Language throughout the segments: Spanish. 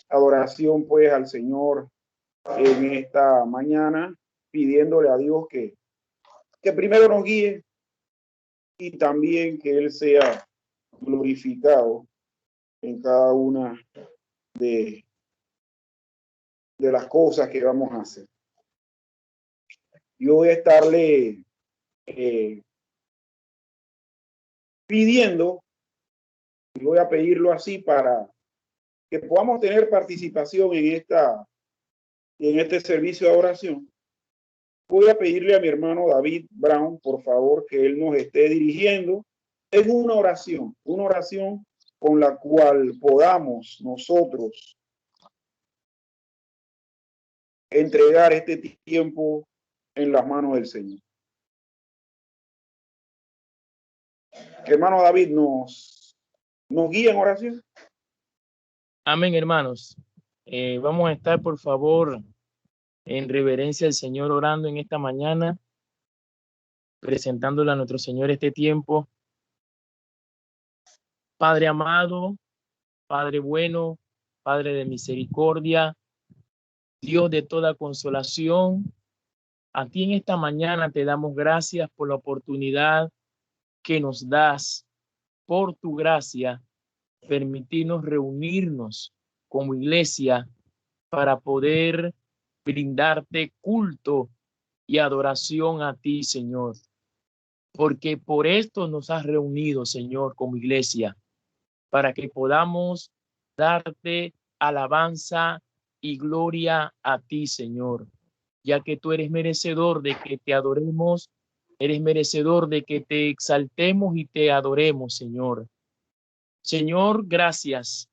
adoración pues al Señor en esta mañana, pidiéndole a Dios que primero nos guíe y también que Él sea glorificado en cada una de, de las cosas que vamos a hacer. Yo voy a estarle pidiendo, y voy a pedirlo así para que podamos tener participación en este servicio de oración. Voy a pedirle a mi hermano David Brown, por favor, que él nos esté dirigiendo en una oración con la cual podamos nosotros entregar este tiempo en las manos del Señor. Hermano David, nos guía en oración. Amén, hermanos. Vamos a estar, por favor, en reverencia al Señor, orando en esta mañana, presentándole a nuestro Señor este tiempo. Padre amado, Padre bueno, Padre de misericordia, Dios de toda consolación, a ti en esta mañana te damos gracias por la oportunidad que nos das, por tu gracia, permitirnos reunirnos como iglesia para poder brindarte culto y adoración a ti, Señor. Porque por esto nos has reunido, Señor, como iglesia, para que podamos darte alabanza y gloria a ti, Señor, ya que tú eres merecedor de que te adoremos, eres merecedor de que te exaltemos y te adoremos, Señor. Señor, gracias,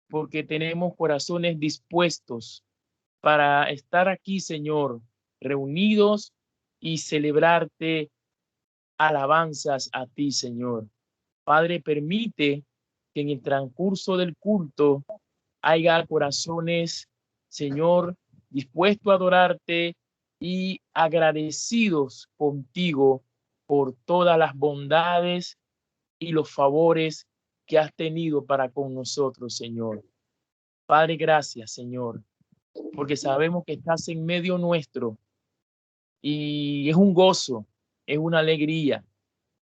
porque tenemos corazones dispuestos para estar aquí, Señor, reunidos y celebrarte alabanzas a ti, Señor. Padre, permite que en el transcurso del culto haya corazones, Señor, dispuestos a adorarte y agradecidos contigo por todas las bondades y los favores que has tenido para con nosotros, Señor. Padre, gracias, Señor, porque sabemos que estás en medio nuestro y es un gozo, es una alegría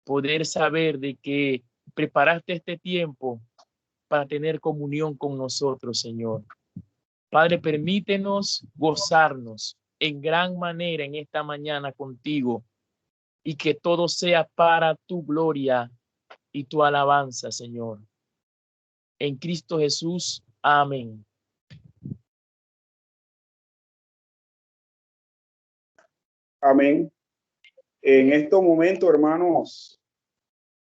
poder saber de que preparaste este tiempo para tener comunión con nosotros, Señor. Padre, permítenos gozarnos en gran manera en esta mañana contigo y que todo sea para tu gloria y tu alabanza, Señor. En Cristo Jesús, amén. Amén. En estos momentos, hermanos,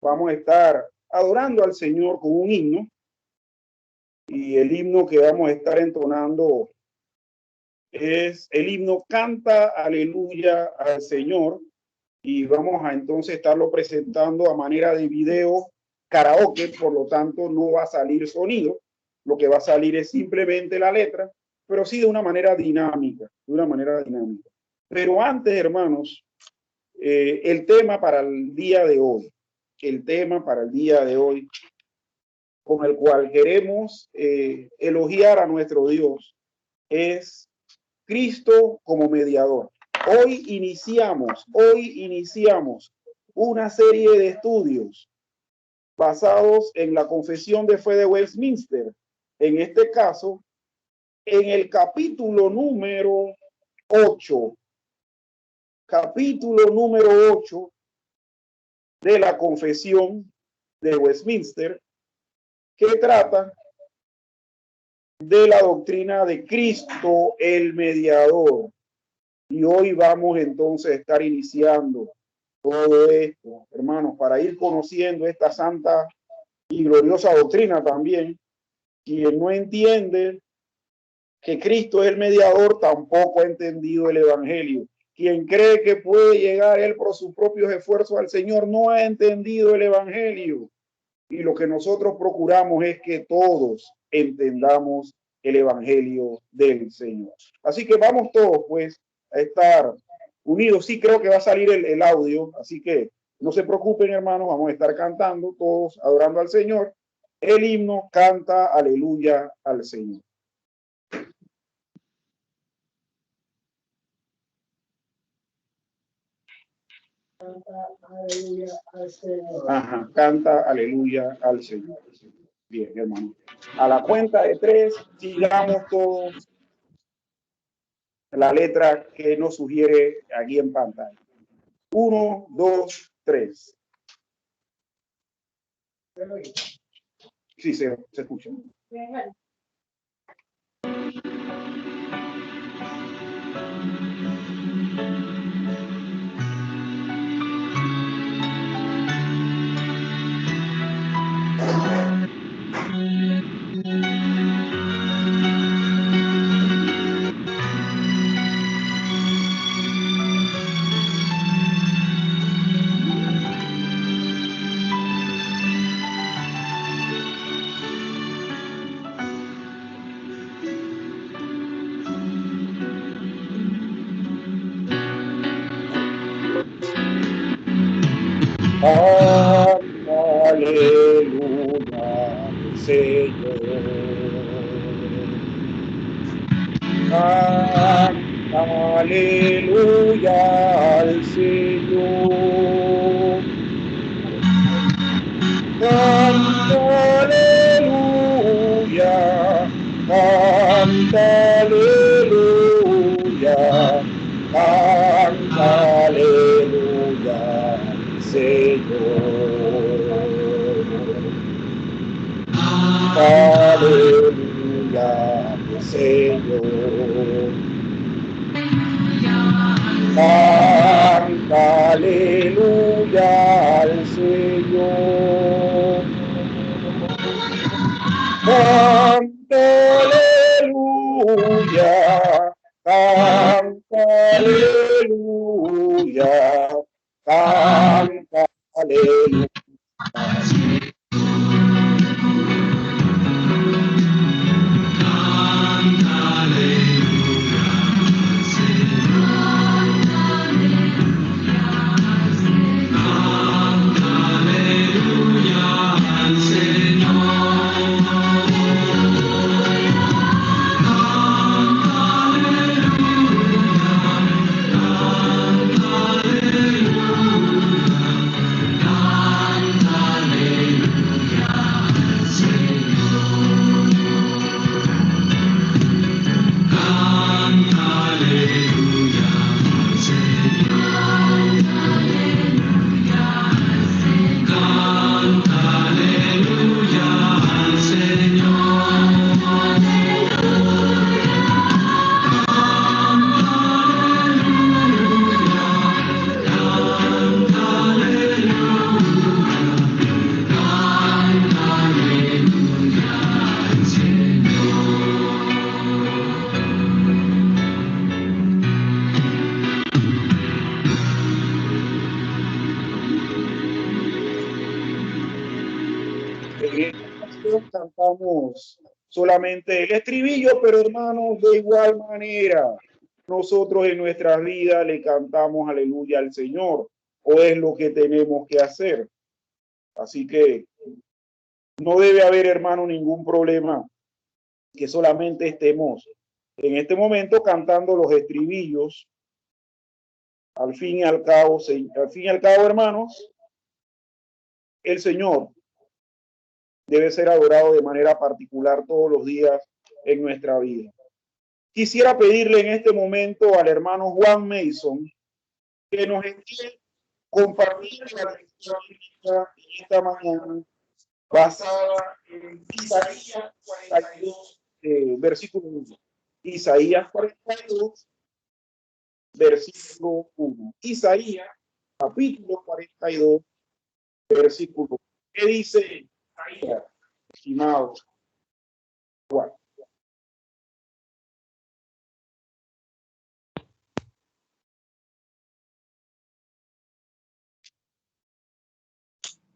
vamos a estar adorando al Señor con un himno. Y el himno que vamos a estar entonando es el himno Canta Aleluya al Señor. Y vamos a entonces estarlo presentando a manera de video karaoke, por lo tanto no va a salir sonido, lo que va a salir es simplemente la letra, pero sí de una manera dinámica, Pero antes, hermanos, el tema para el día de hoy, con el cual queremos elogiar a nuestro Dios, es Cristo como mediador. Hoy iniciamos una serie de estudios basados en la Confesión de Fe de Westminster. En este caso, en el capítulo número 8. Capítulo número 8 de la Confesión de Westminster, que trata de la doctrina de Cristo el mediador. Y hoy vamos entonces a estar iniciando todo esto, hermanos, para ir conociendo esta santa y gloriosa doctrina también. Quien no entiende que Cristo es el mediador tampoco ha entendido el evangelio. Quien cree que puede llegar él por sus propios esfuerzos al Señor no ha entendido el evangelio. Y lo que nosotros procuramos es que todos entendamos el evangelio del Señor. Así que vamos todos pues a estar unidos. Sí, creo que va a salir el audio, así que no se preocupen, hermanos, vamos a estar cantando todos, adorando al Señor. El himno Canta Aleluya al Señor. Ajá, canta aleluya al Señor. Bien, hermano. A la cuenta de 3, sigamos todos la letra que nos sugiere aquí en pantalla. 1, 2, 3. Sí, se escucha. Aleluya, Señor. Aleluya al Señor. Canta aleluya, canta aleluya, canta aleluya, Señor. Aleluya, Señor. Canta aleluya al Señor. Canta aleluya, canta aleluya, canta aleluya. En esta canción cantamos solamente el estribillo, pero hermanos, de igual manera, nosotros en nuestras vidas le cantamos aleluya al Señor, o es lo que tenemos que hacer. Así que no debe haber, hermano, ningún problema que solamente estemos en este momento cantando los estribillos. Al fin y al cabo, hermanos, el Señor debe ser adorado de manera particular todos los días en nuestra vida. Quisiera pedirle en este momento al hermano Juan Mason que nos envíe compartir la lectura bíblica esta mañana basada en Isaías 42, versículo 1. Isaías 42, versículo 1. Isaías, capítulo 42, versículo 1. ¿Qué dice Isaías, estimado Juan?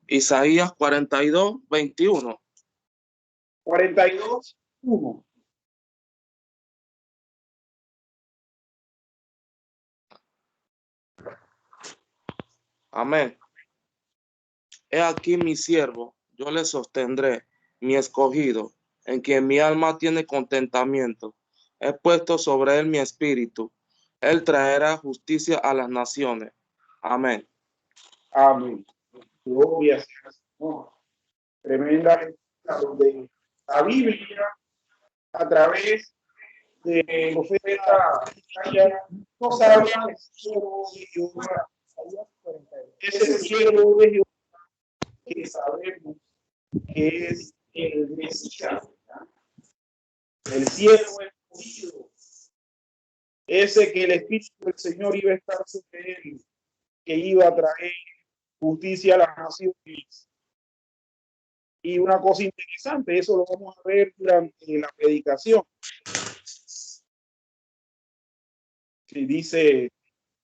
Isaías 42, 21. 42, 1. Amén. He aquí mi siervo, yo le sostendré, mi escogido, en quien mi alma tiene contentamiento. He puesto sobre él mi espíritu. Él traerá justicia a las naciones. Amén. Amén. Gloria sea al Señor. Tremenda lectura donde la Biblia, a través de profeta Isaías, nos habla del cielo de Jehová. Ese cielo de Jehová que sabemos que es el Mesías, el cielo escogido, ese que el Espíritu del Señor iba a estar sobre él, que iba a traer justicia a las naciones. Y una cosa interesante, eso lo vamos a ver durante la predicación. Si dice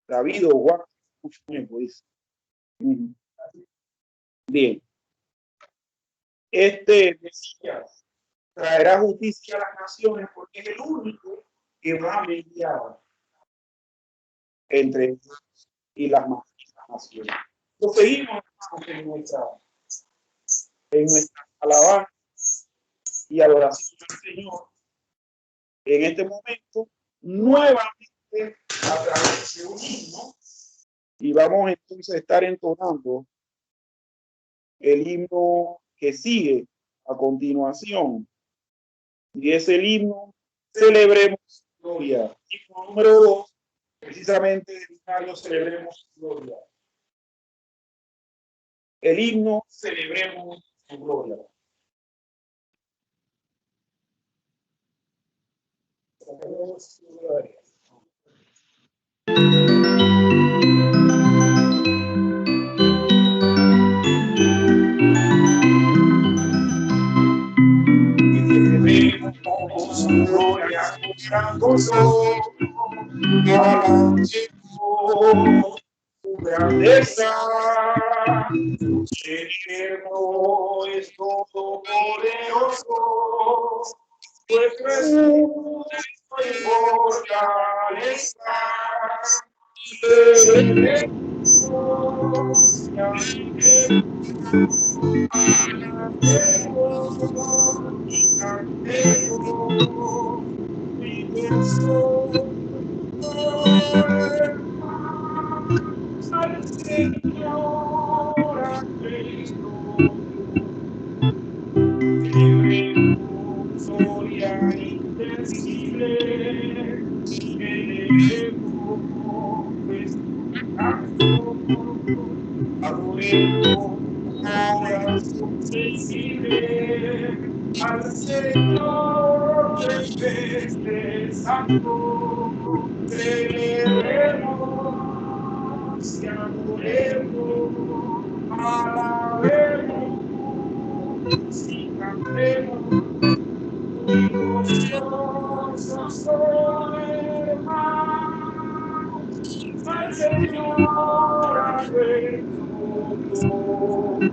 David o Juan, mucho tiempo dice. Bien. Este Mesías traerá justicia a las naciones porque es el único que va a mediar entre ellos y las naciones. Lo seguimos en nuestra alabanza y adoración al Señor. En este momento, nuevamente a través de un himno, y vamos entonces a estar entonando el himno que sigue a continuación, y es el himno Celebremos su Gloria. Himno número 2, precisamente dedicado Celebremos su Gloria. El himno Celebremos su Gloria. Celebremos su gloria. Celebremos su gloria con gran gozo, alabemos su grandeza. El Eterno es todopoderoso, nuestro escudo y fortaleza. Celebremos y cantemos y al Señor a Cristo. Celebremos gloria invencible, elevemos nuestro canto, adoremos corazón sensible al Señor este santo. Celebremos y adoremos, alabemos y cantemos, muy gozosos hermanos, al Señor a nuestro Dios.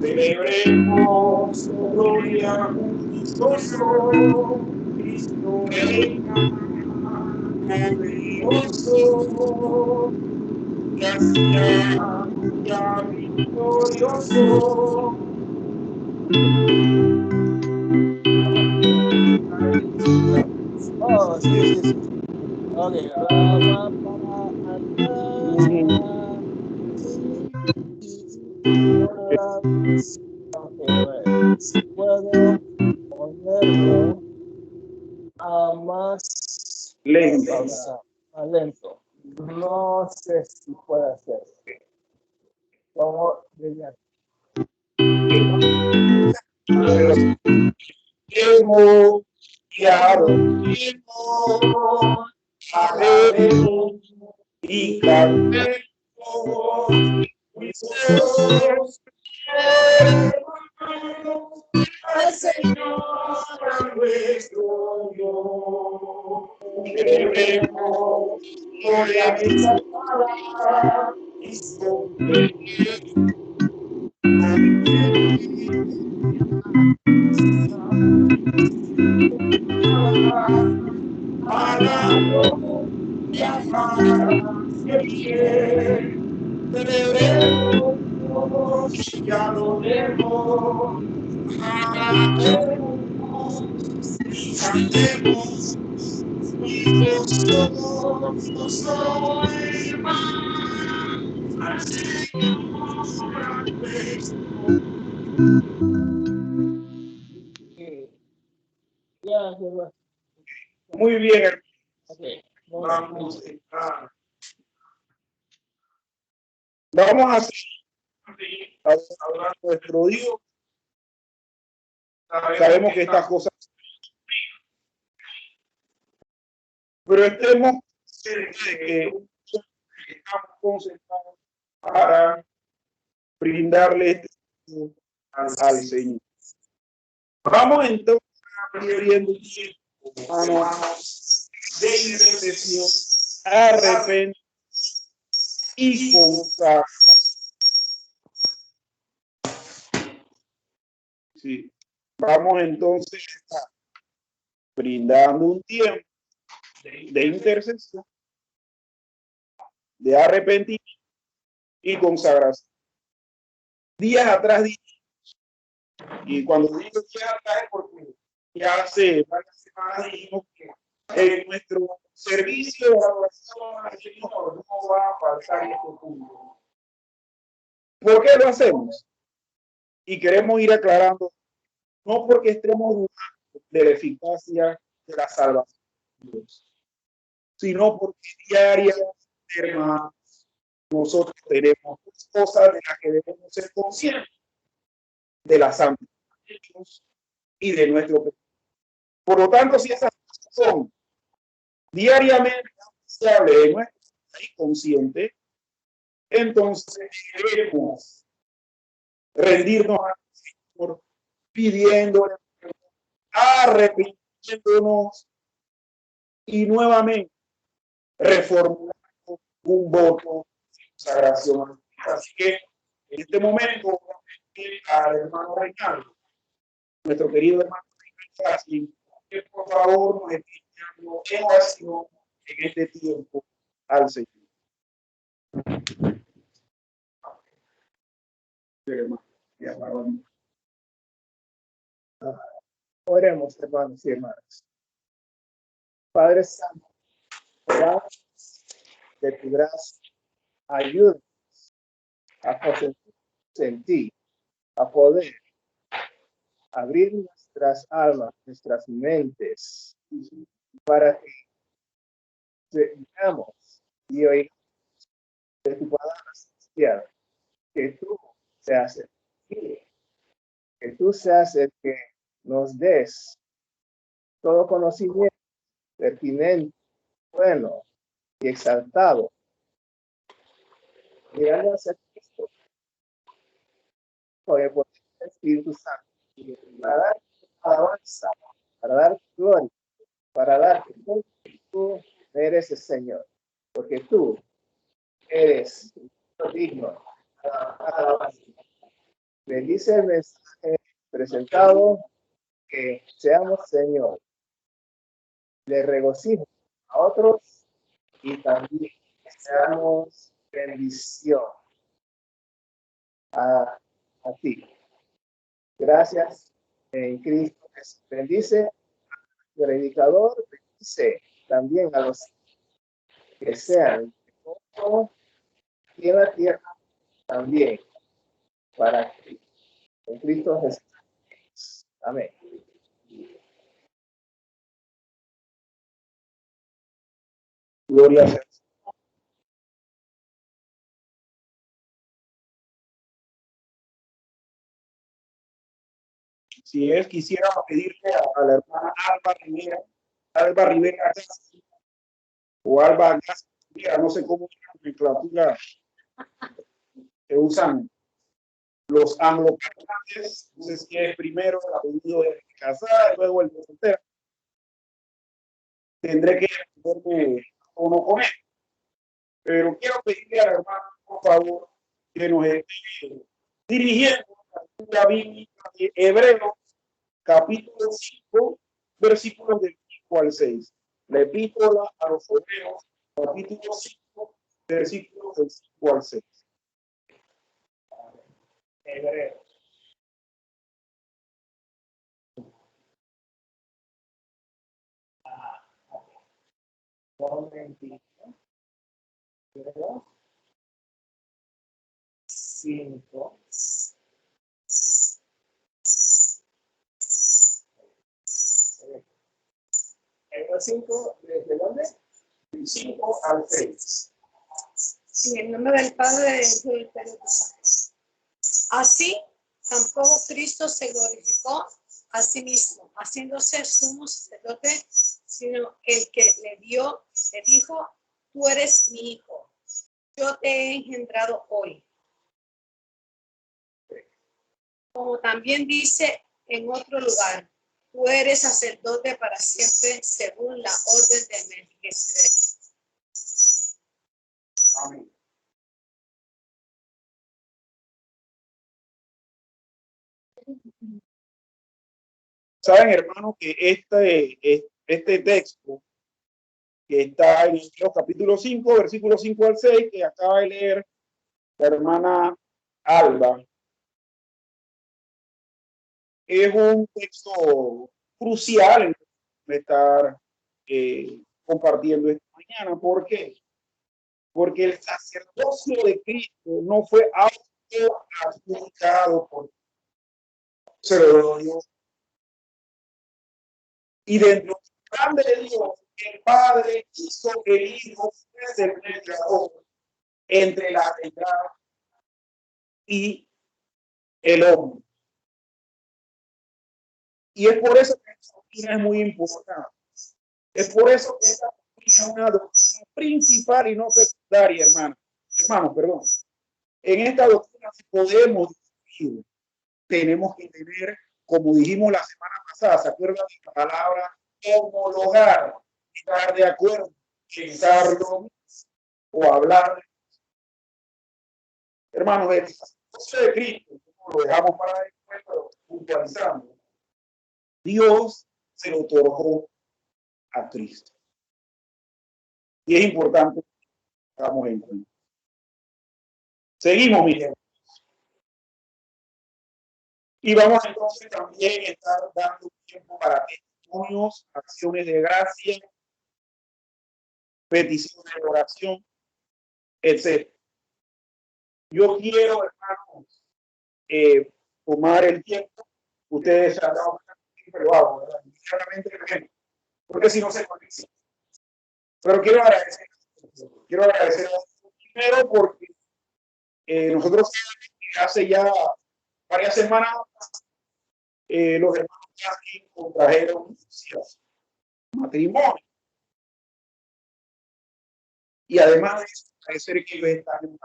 Celebremos su gloria justicia, Cristo reina glorioso, gracias ya victorioso. Oh, sí. Okay. Puedo ponerlo más Lento. más lento. No sé si puede hacer. Vamos a Hemos guiado tiempo, sabemos y cantemos, nuestros al Señor a nuestro Dios. Celebremos gloria exaltada y celebremos y adoremos, alabemos y cantemos, y gozosos hermanos al Señor Muy bien. Okay. Vamos a hablar de nuestro Dios. Sabemos que estas cosas, pero estemos que estamos concentrados para brindarle este al Señor. Vamos entonces abriendo manos de intercesión, arrepentimiento y consagración. Sí. Vamos entonces brindando un tiempo de intercesión, de arrepentimiento y consagración. Días atrás, y cuando digo días atrás es porque ya hace varias semanas dijimos que en nuestro servicio de adoración al Señor no va a faltar este punto. ¿Por qué lo hacemos? Y queremos ir aclarando, no porque estemos dudando de la eficacia de la salvación de Dios, sino porque diariamente, hermanos, nosotros tenemos cosas de las que debemos ser conscientes, de la santidad de Dios y de nuestro pecado. Por lo tanto, si esas cosas son diariamente apreciables de nuestra vida consciente, entonces debemos rendirnos al Señor pidiéndole, arrepintiéndonos y nuevamente reformulando un voto de consagración. Así que en este momento al hermano Reinaldo, nuestro querido hermano Reinaldo, que por favor nos esté enviando en oración en este tiempo al Señor. Oremos, hermanos y hermanas. Padre Santo, gracias de tu gracia, ayúdanos a concentrarnos en ti, a poder abrir nuestras almas, nuestras mentes, para que veamos y oigamos de tu palabra celestial, que tú seas el que nos des todo conocimiento pertinente, bueno y exaltado, mirando hacia Cristo, con el poder del Espíritu Santo, para dar alabanza, para dar gloria, para dar que tú eres el Señor, porque tú eres digno. Bendice el mensaje presentado, que seamos, Señor, de regocijo a otros y también que seamos bendición a ti. Gracias en Cristo Jesús. Bendice al predicador, bendice también a los que sean y en la tierra también para ti. En Cristo Jesús. Amén. Gloria a Dios. Si es, quisiera pedirle a la hermana Alba Rivera o Alba Rivera, no sé cómo es la nomenclatura que usan los angloparlantes. No sé si es primero el apellido de casada y luego el de soltera. Tendré que ponerme o no con él. Pero quiero pedirle a la hermana, por favor, que nos esté dirigiendo la Biblia de Hebreos, capítulo 5, versículos del 5 al 6. La epístola a los Hebreos, capítulo 5, versículos del 5 al 6. Hebreos. Un momentito. 5. El 5, ¿desde dónde? 5 al 6. En el nombre del Padre, del Hijo y del Espíritu Santo. Así, tampoco Cristo se glorificó a sí mismo, haciéndose sumo sacerdote, sino el que le dijo, tú eres mi hijo, yo te he engendrado hoy. Como también dice en otro lugar, tú eres sacerdote para siempre según la orden de Melquisedec. Amén. Saben, hermanos, que este texto que está en Hebreos capítulo 5, versículos 5 al 6, que acaba de leer la hermana Alba, es un texto crucial en estar compartiendo esta mañana. ¿Por qué? Porque el sacerdocio de Cristo no fue autoadjudicado por Dios. Y dentro del plan de Dios, el Padre hizo que el Hijo fuese el mediador entre la deidad y el hombre. Y es por eso que esta doctrina es muy importante. Es por eso que esta doctrina es una doctrina principal y no secundaria, hermanos, perdón. En esta doctrina, si podemos discutir, tenemos que tener, como dijimos la semana pasada, ¿se acuerdan de la palabra homologar? Estar de acuerdo, pensarlo o hablar. Hermanos, el sacerdocio de Cristo, lo dejamos para después, pero puntualizando. Dios se lo otorgó a Cristo. Y es importante que hagamos en cuenta. Seguimos, mi gente. Y vamos entonces también a estar dando tiempo para testimonios, acciones de gracia, peticiones de oración, etc. Yo quiero, hermanos, tomar el tiempo. Ustedes se han dado cuenta que lo hago, ¿verdad? Claramente, porque si no se conecta. Pero quiero agradecer primero porque nosotros hace ya varias semanas los hermanos aquí contrajeron matrimonio. Y además de eso, parece que ellos están en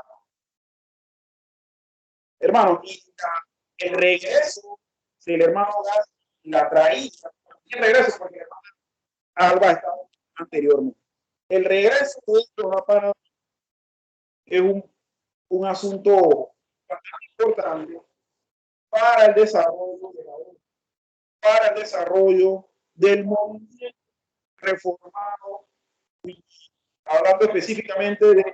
hermano, y el regreso del hermano Gas, la traída, el regreso porque el hermano Alba estaba anteriormente. El regreso de estos para es un asunto bastante importante para el desarrollo de la obra, para el desarrollo del movimiento reformado, hablando específicamente de la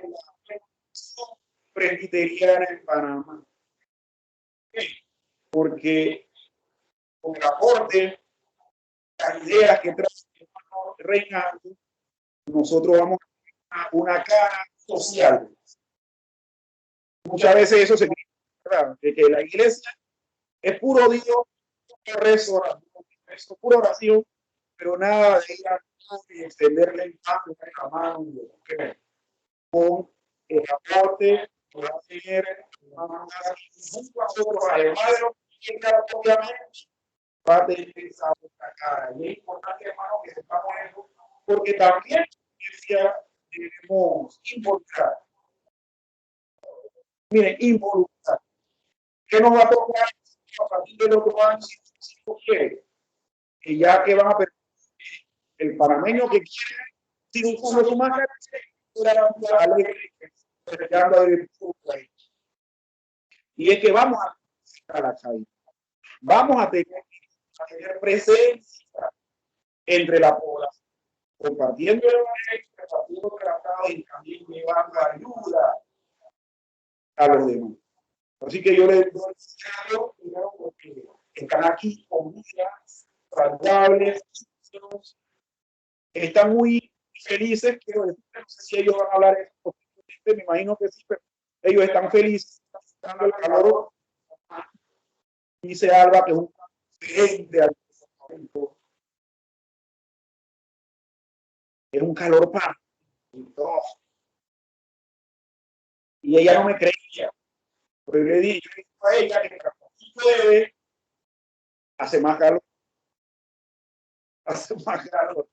presbiteriana en Panamá. Porque con el aporte, las ideas que trae el hermano Reinaldo, nosotros vamos a una cara social. Muchas veces eso se cree, ¿verdad? De que la iglesia es puro Dios, pura oración, pero nada de ir a extenderle el mano, la mano, con el aporte que va a tener junto a nosotros, además de lo que obviamente va a tener esa otra cara. Y es importante, hermano, que sepamos eso, porque también debemos involucrar. Miren, involucrar. ¿Qué nos va a tocar a partir del otro año si quiere? Que ya que van a perder el panameño que quiere, sin un curso de su máscara, y es que vamos a la calle. Vamos a tener presencia entre la población, compartiendo el evangelio, compartiendo tratados y también llevando ayuda a los demás. Así que yo les doy primero porque están aquí con vidas saludables, están muy felices, quiero decir, no sé si ellos van a hablar esto, me imagino que sí, pero ellos están felices, el calor. Dice Alba que es un excelente al momento. Es un calor para todos. Y ella no me creía. Pero yo le dije a ella que llueve, hace más calor. Hace más calor.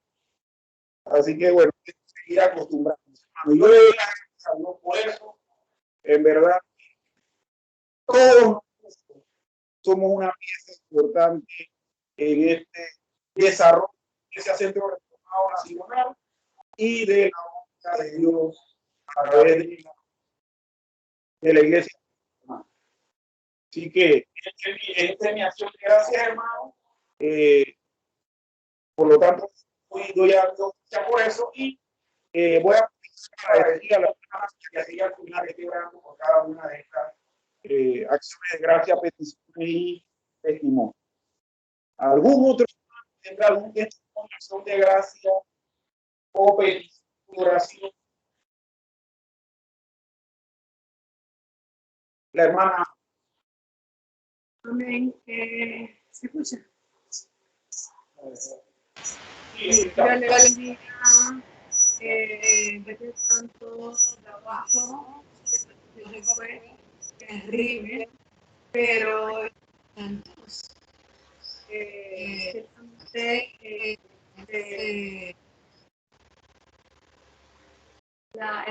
Así que bueno, hay que seguir acostumbrando. Yo le doy gracias a Dios por eso. En verdad, todos somos una pieza importante en este desarrollo de ese centro reformado nacional y de la obra de Dios a través de la iglesia. Así que esta es mi acción de gracias, hermano. Por lo tanto, doy a Dios por eso y voy a agradecer a las personas que así al final estoy orando por cada una de estas acciones de gracia, peticiones y testimonio. ¿Algún otro tendrá algún testimonio, acción de gracia o petición de oración? La hermana. Amén. ¿Se escucha? Sí, Yo le bendiga de tanto trabajo, que fue terrible, pero entonces, el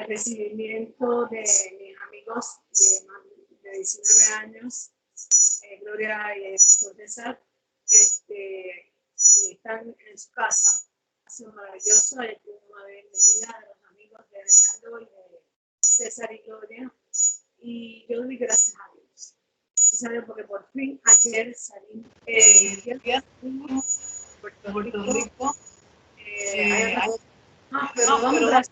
recibimiento de mis amigos de 19 años, Gloria y César, y están en su casa. Ha sido maravilloso. Hay una bienvenida de los amigos de Renaldo y de César y Gloria. Y yo doy gracias a Dios. Gracias a Dios porque por fin ayer salí Puerto Rico. Gracias.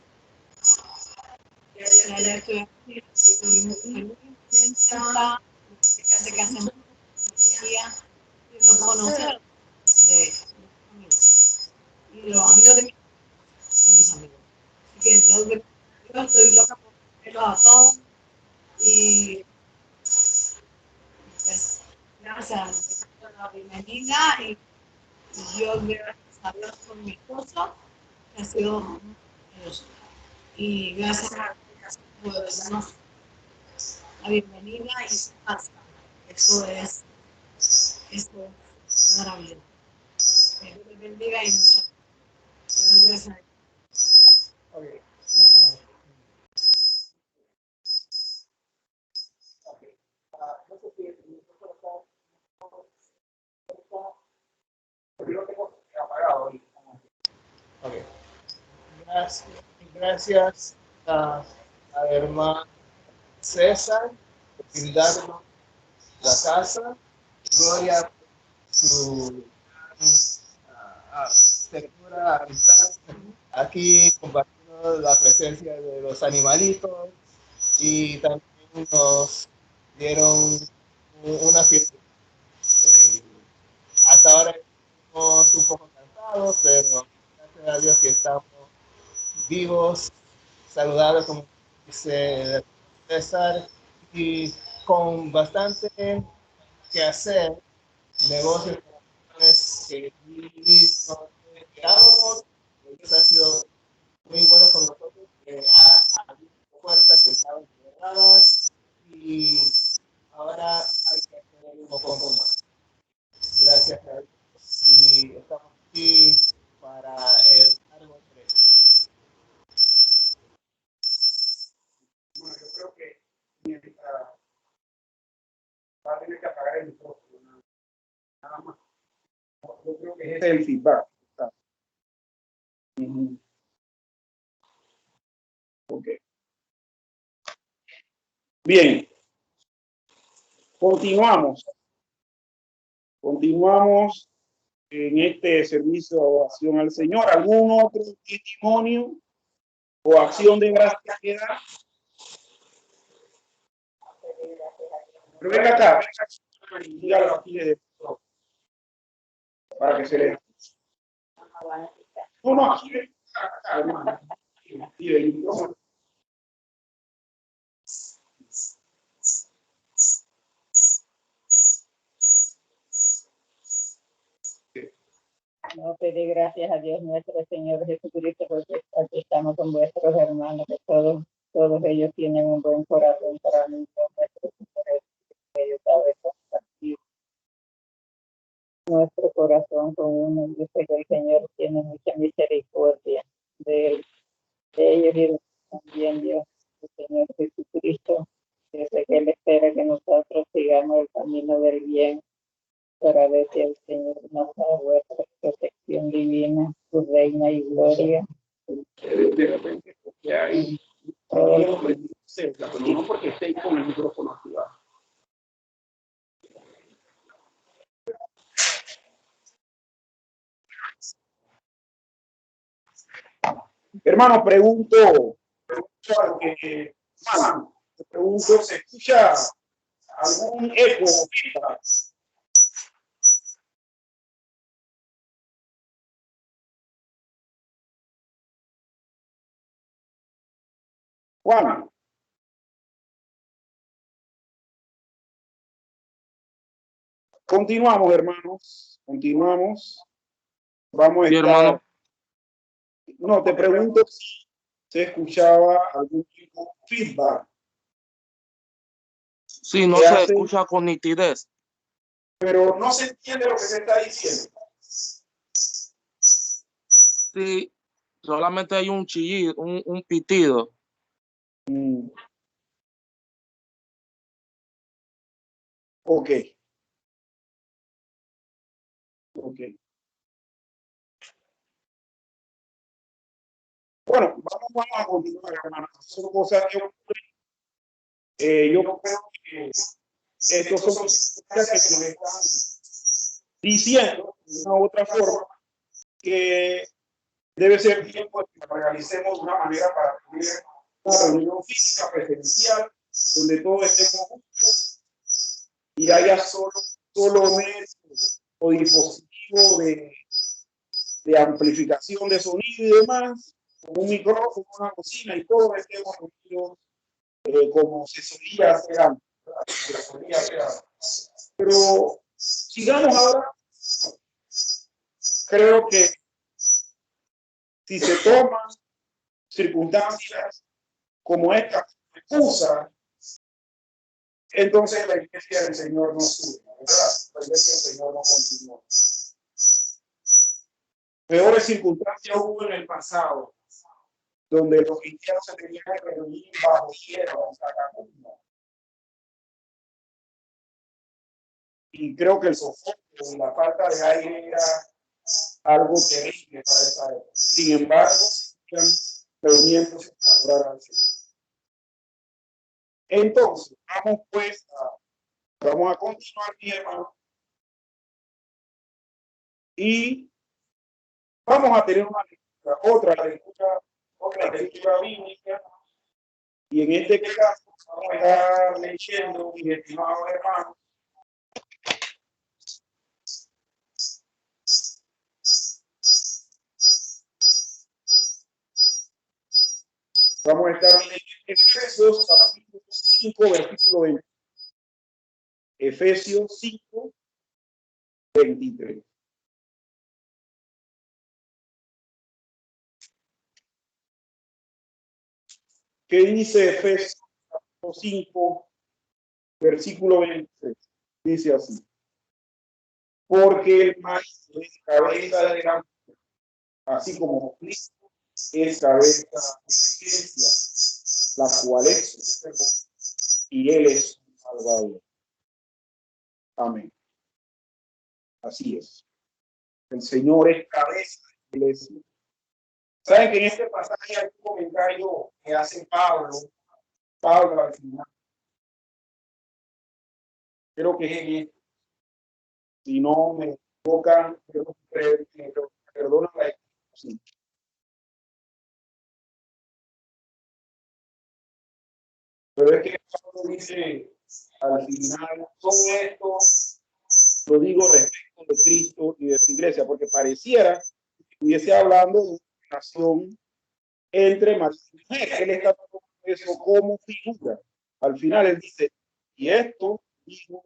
Ya estoy aquí. Estoy muy contenta. Casi hacemos y no conocer de amigos. Y los amigos de mi son mis amigos. Así que yo estoy loca por verlos a todos. Y pues, gracias por la bienvenida. Y yo gracias a Dios por mi esposo, que ha sido maravilloso. Y gracias a Dios por darnos la bienvenida y su casa. Eso es maravilloso. Que Dios les bendiga y muchas gracias a Dios. Okay. No sé si el micrófono está. Yo lo tengo apagado. Okay. Gracias a hermano César por brindarnos la casa. Gloria por su secura amistad. Aquí compartimos la presencia de los animalitos y también nos dieron una fiesta. Hasta ahora estamos un poco cansados, pero gracias a Dios que estamos vivos, saludables, como dice César, y con bastante que hacer, negocios que nos esperábamos. Dios ha sido muy bueno con nosotros, ha abierto puertas que estaban cerradas y ahora hay que hacer un poco más. Gracias a Dios y estamos aquí para el largo trecho. Bueno, yo creo que va a tener que apagar el micrófono. Nada más. Yo creo que ese es el feedback. Ok. Bien. Continuamos en este servicio de adoración al Señor. ¿Algún otro testimonio o acción de gracia que dar? Pero venga acá, dígalo aquí de para que se le. No, aquí hermano. No pedir gracias a Dios nuestro Señor Jesucristo, porque aquí estamos con vuestros hermanos, que todos ellos tienen un buen corazón para mí, con nuestro Señor, que ellos saben compartir nuestro corazón con uno. Yo sé que el Señor tiene mucha misericordia de ellos y también Dios, el Señor Jesucristo. Yo sé que Él espera que nosotros sigamos el camino del bien, para ver si el Señor nos da vuestra protección divina, su reina y gloria. De repente, porque hay todos los cerca, pero no porque estéis con el micrófono activado. Hermano, pregunto algo que, hermano, te pregunto, ¿se escucha algún eco? Juan. Continuamos, hermanos. Continuamos. Vamos a Sí, estar. hermano. No, te pregunto si se escuchaba algún tipo de feedback. Sí, no ¿Qué se hace? escucha con nitidez. Pero no se entiende lo que se está diciendo. Sí, solamente hay un chillido, un pitido. Ok. Ok. Bueno, vamos a continuar, hermanos. Son cosas que ocurren. Yo creo que estos son cosas que nos están diciendo de una u otra forma que debe ser tiempo de que realicemos de una manera para tener una reunión física presencial donde todos estemos juntos y haya solo medios o dispositivos de amplificación de sonido y demás, con un micrófono, una cocina y todos estemos reunidos como se solía hacer antes. Pero sigamos ahora. Creo que si se toman circunstancias como esta excusa, entonces la iglesia del Señor no sube, ¿verdad? La iglesia del Señor no continúa. Peores circunstancias hubo en el pasado, donde los cristianos se tenían que reunir bajo hierba, en catacumba. Y creo que el sofoco y la falta de aire era algo terrible para esa época. Sin embargo, están reuniéndose para adorar al Señor. Entonces, vamos a continuar, mi hermano, y vamos a tener otra lectura bíblica, y en este caso vamos a estar leyendo, mis estimados hermanos, vamos a estar leyendo Efesios capítulo 5, versículo 20. Efesios 5, 23. ¿Qué dice Efesios 5, versículo 23? Dice así: porque el maestro es cabeza de la mujer, así como Cristo es cabeza de la iglesia, la cual es su cuerpo, y Él es su Salvador. Amén. Así es. El Señor es cabeza de la iglesia. ¿Saben que en este pasaje hay un comentario que hace Pablo al final? Creo que es en esto. Si no me equivocan, perdona la expresión. Pero es que Pablo dice al final, todo esto lo digo respecto de Cristo y de su iglesia, porque pareciera que estuviese hablando de una relación entre marido y mujer. Él está tomando eso como figura. Al final él dice, y esto digo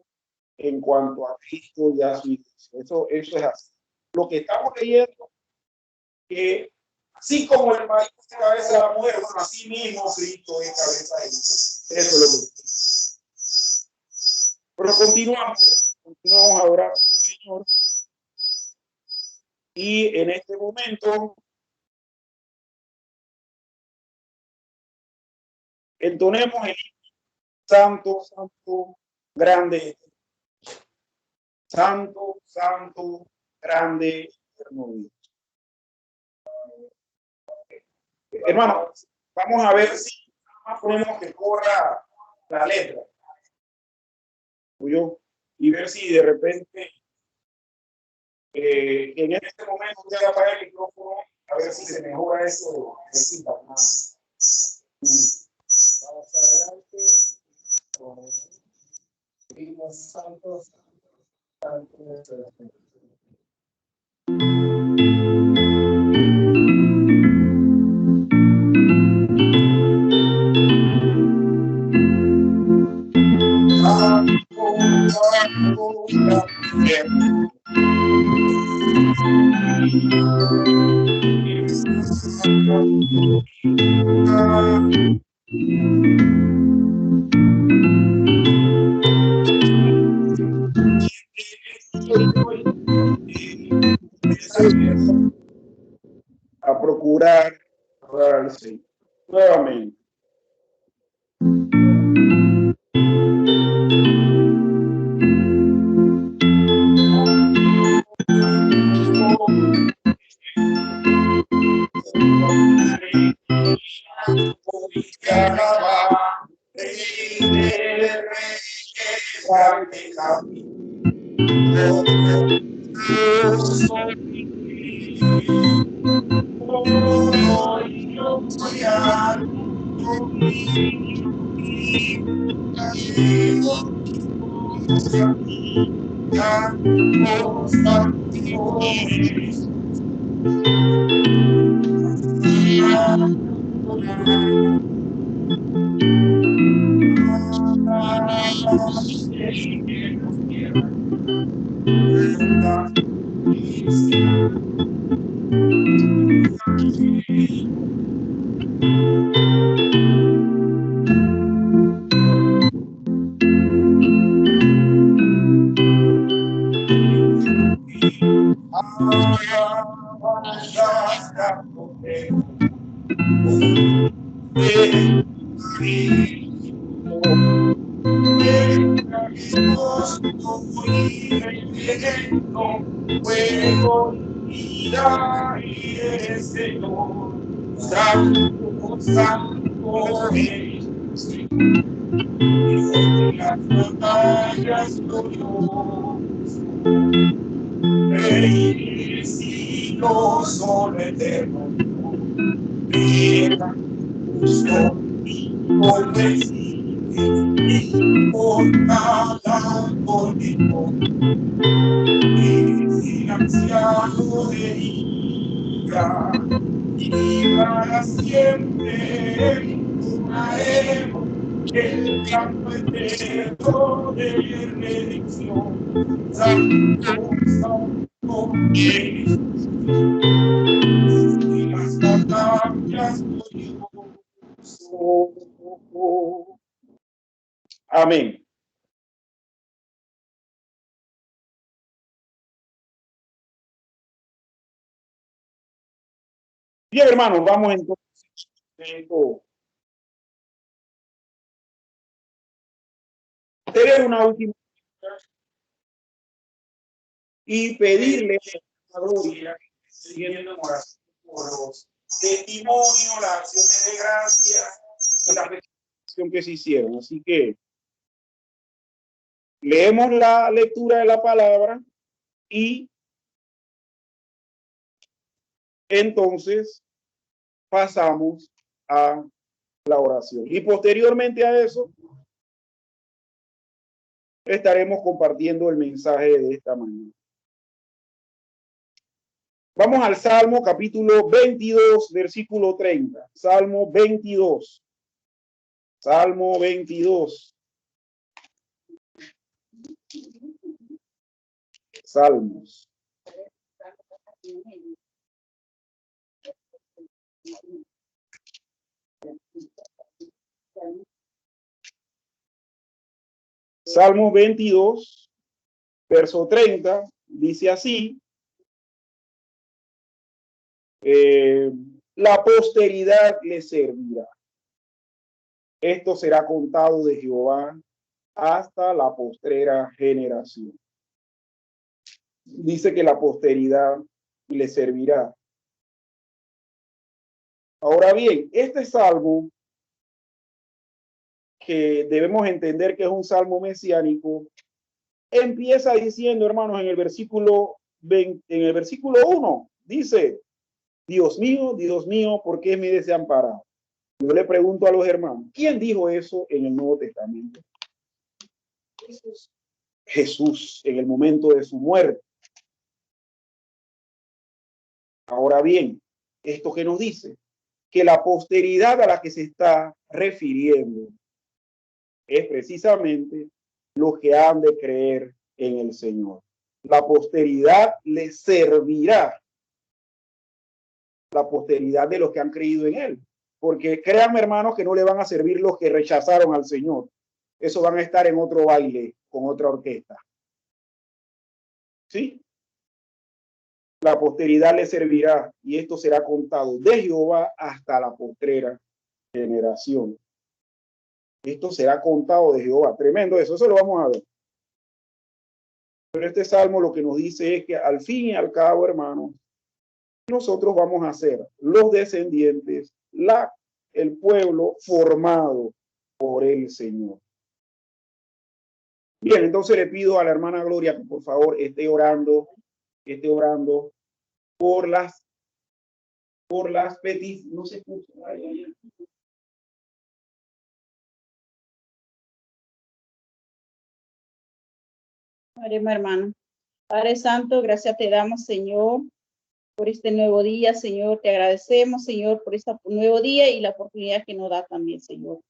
en cuanto a Cristo y a su iglesia. Eso es así. lo que estamos leyendo, que así como el marido es cabeza de la mujer, bueno, así mismo Cristo es cabeza de Cristo. Eso es lo que dice. Pero continuamos ahora, Señor. Y en este momento entonemos el santo, santo, grande, santo, santo, grande, eterno Dios. Hermano, vamos a ver si ponemos que corra la letra. Y ver si de repente en este momento voy a apagar el micrófono a ver si se mejora eso. Vamos adelante. Seguimos santos. A procurar al Señor nuevamente. Amén. Bien, hermanos, vamos entonces a tener una última y pedirle a Gloria, siguiendo en oración por los testimonios, las acciones de gracia y la petición que se hicieron. Así que leemos la lectura de la palabra y entonces pasamos a la oración. Y posteriormente a eso estaremos compartiendo el mensaje de esta mañana. Vamos al Salmo capítulo 22, versículo 30. Salmo 22. Salmo 22. Salmos. Salmos 22, verso 30, dice así: la posteridad le servirá. Esto será contado de Jehová hasta la postrera generación. Dice que la posteridad le servirá. Ahora bien, este salmo, que debemos entender que es un salmo mesiánico, empieza diciendo, hermanos, en el versículo 20, en el versículo 1, dice: Dios mío, ¿por qué me desamparado? Yo le pregunto a los hermanos, ¿quién dijo eso en el Nuevo Testamento? Jesús, en el momento de su muerte. Ahora bien, esto que nos dice, que la posteridad a la que se está refiriendo es precisamente los que han de creer en el Señor. La posteridad les servirá. La posteridad de los que han creído en Él. Porque créanme, hermanos, que no le van a servir los que rechazaron al Señor. Eso van a estar en otro baile, con otra orquesta. ¿Sí? La posteridad le servirá, y esto será contado de Jehová hasta la postrera generación. Esto será contado de Jehová. Tremendo eso lo vamos a ver. Pero este salmo lo que nos dice es que al fin y al cabo, hermanos, nosotros vamos a ser los descendientes, el pueblo formado por el Señor. Bien, entonces le pido a la hermana Gloria que por favor esté orando por las peticiones. No se escucha. Oremos, hermano. Padre Santo, gracias te damos, Señor, por este nuevo día, Señor. Te agradecemos, Señor, por este nuevo día y la oportunidad que nos da también, Señor.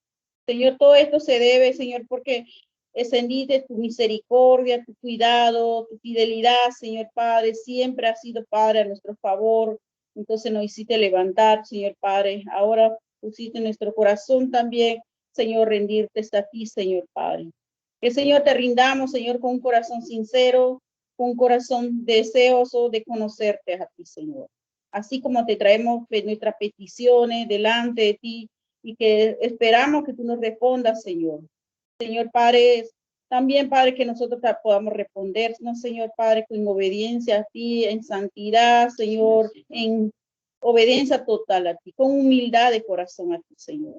Señor, todo esto se debe, Señor, porque extendiste tu misericordia, tu cuidado, tu fidelidad, Señor Padre. Siempre ha sido, Padre, a nuestro favor. Entonces nos hiciste levantar, Señor Padre. Ahora pusiste en nuestro corazón también, Señor, rendirte a ti, Señor Padre. Que, Señor, te rindamos, Señor, con un corazón sincero, con un corazón deseoso de conocerte a ti, Señor. Así como te traemos nuestras peticiones delante de ti y que esperamos que tú nos respondas, Señor. Señor Padre, también, Padre, que nosotros podamos respondernos, Señor Padre, con obediencia a ti, en santidad, Señor, en obediencia total a ti, con humildad de corazón a ti, Señor.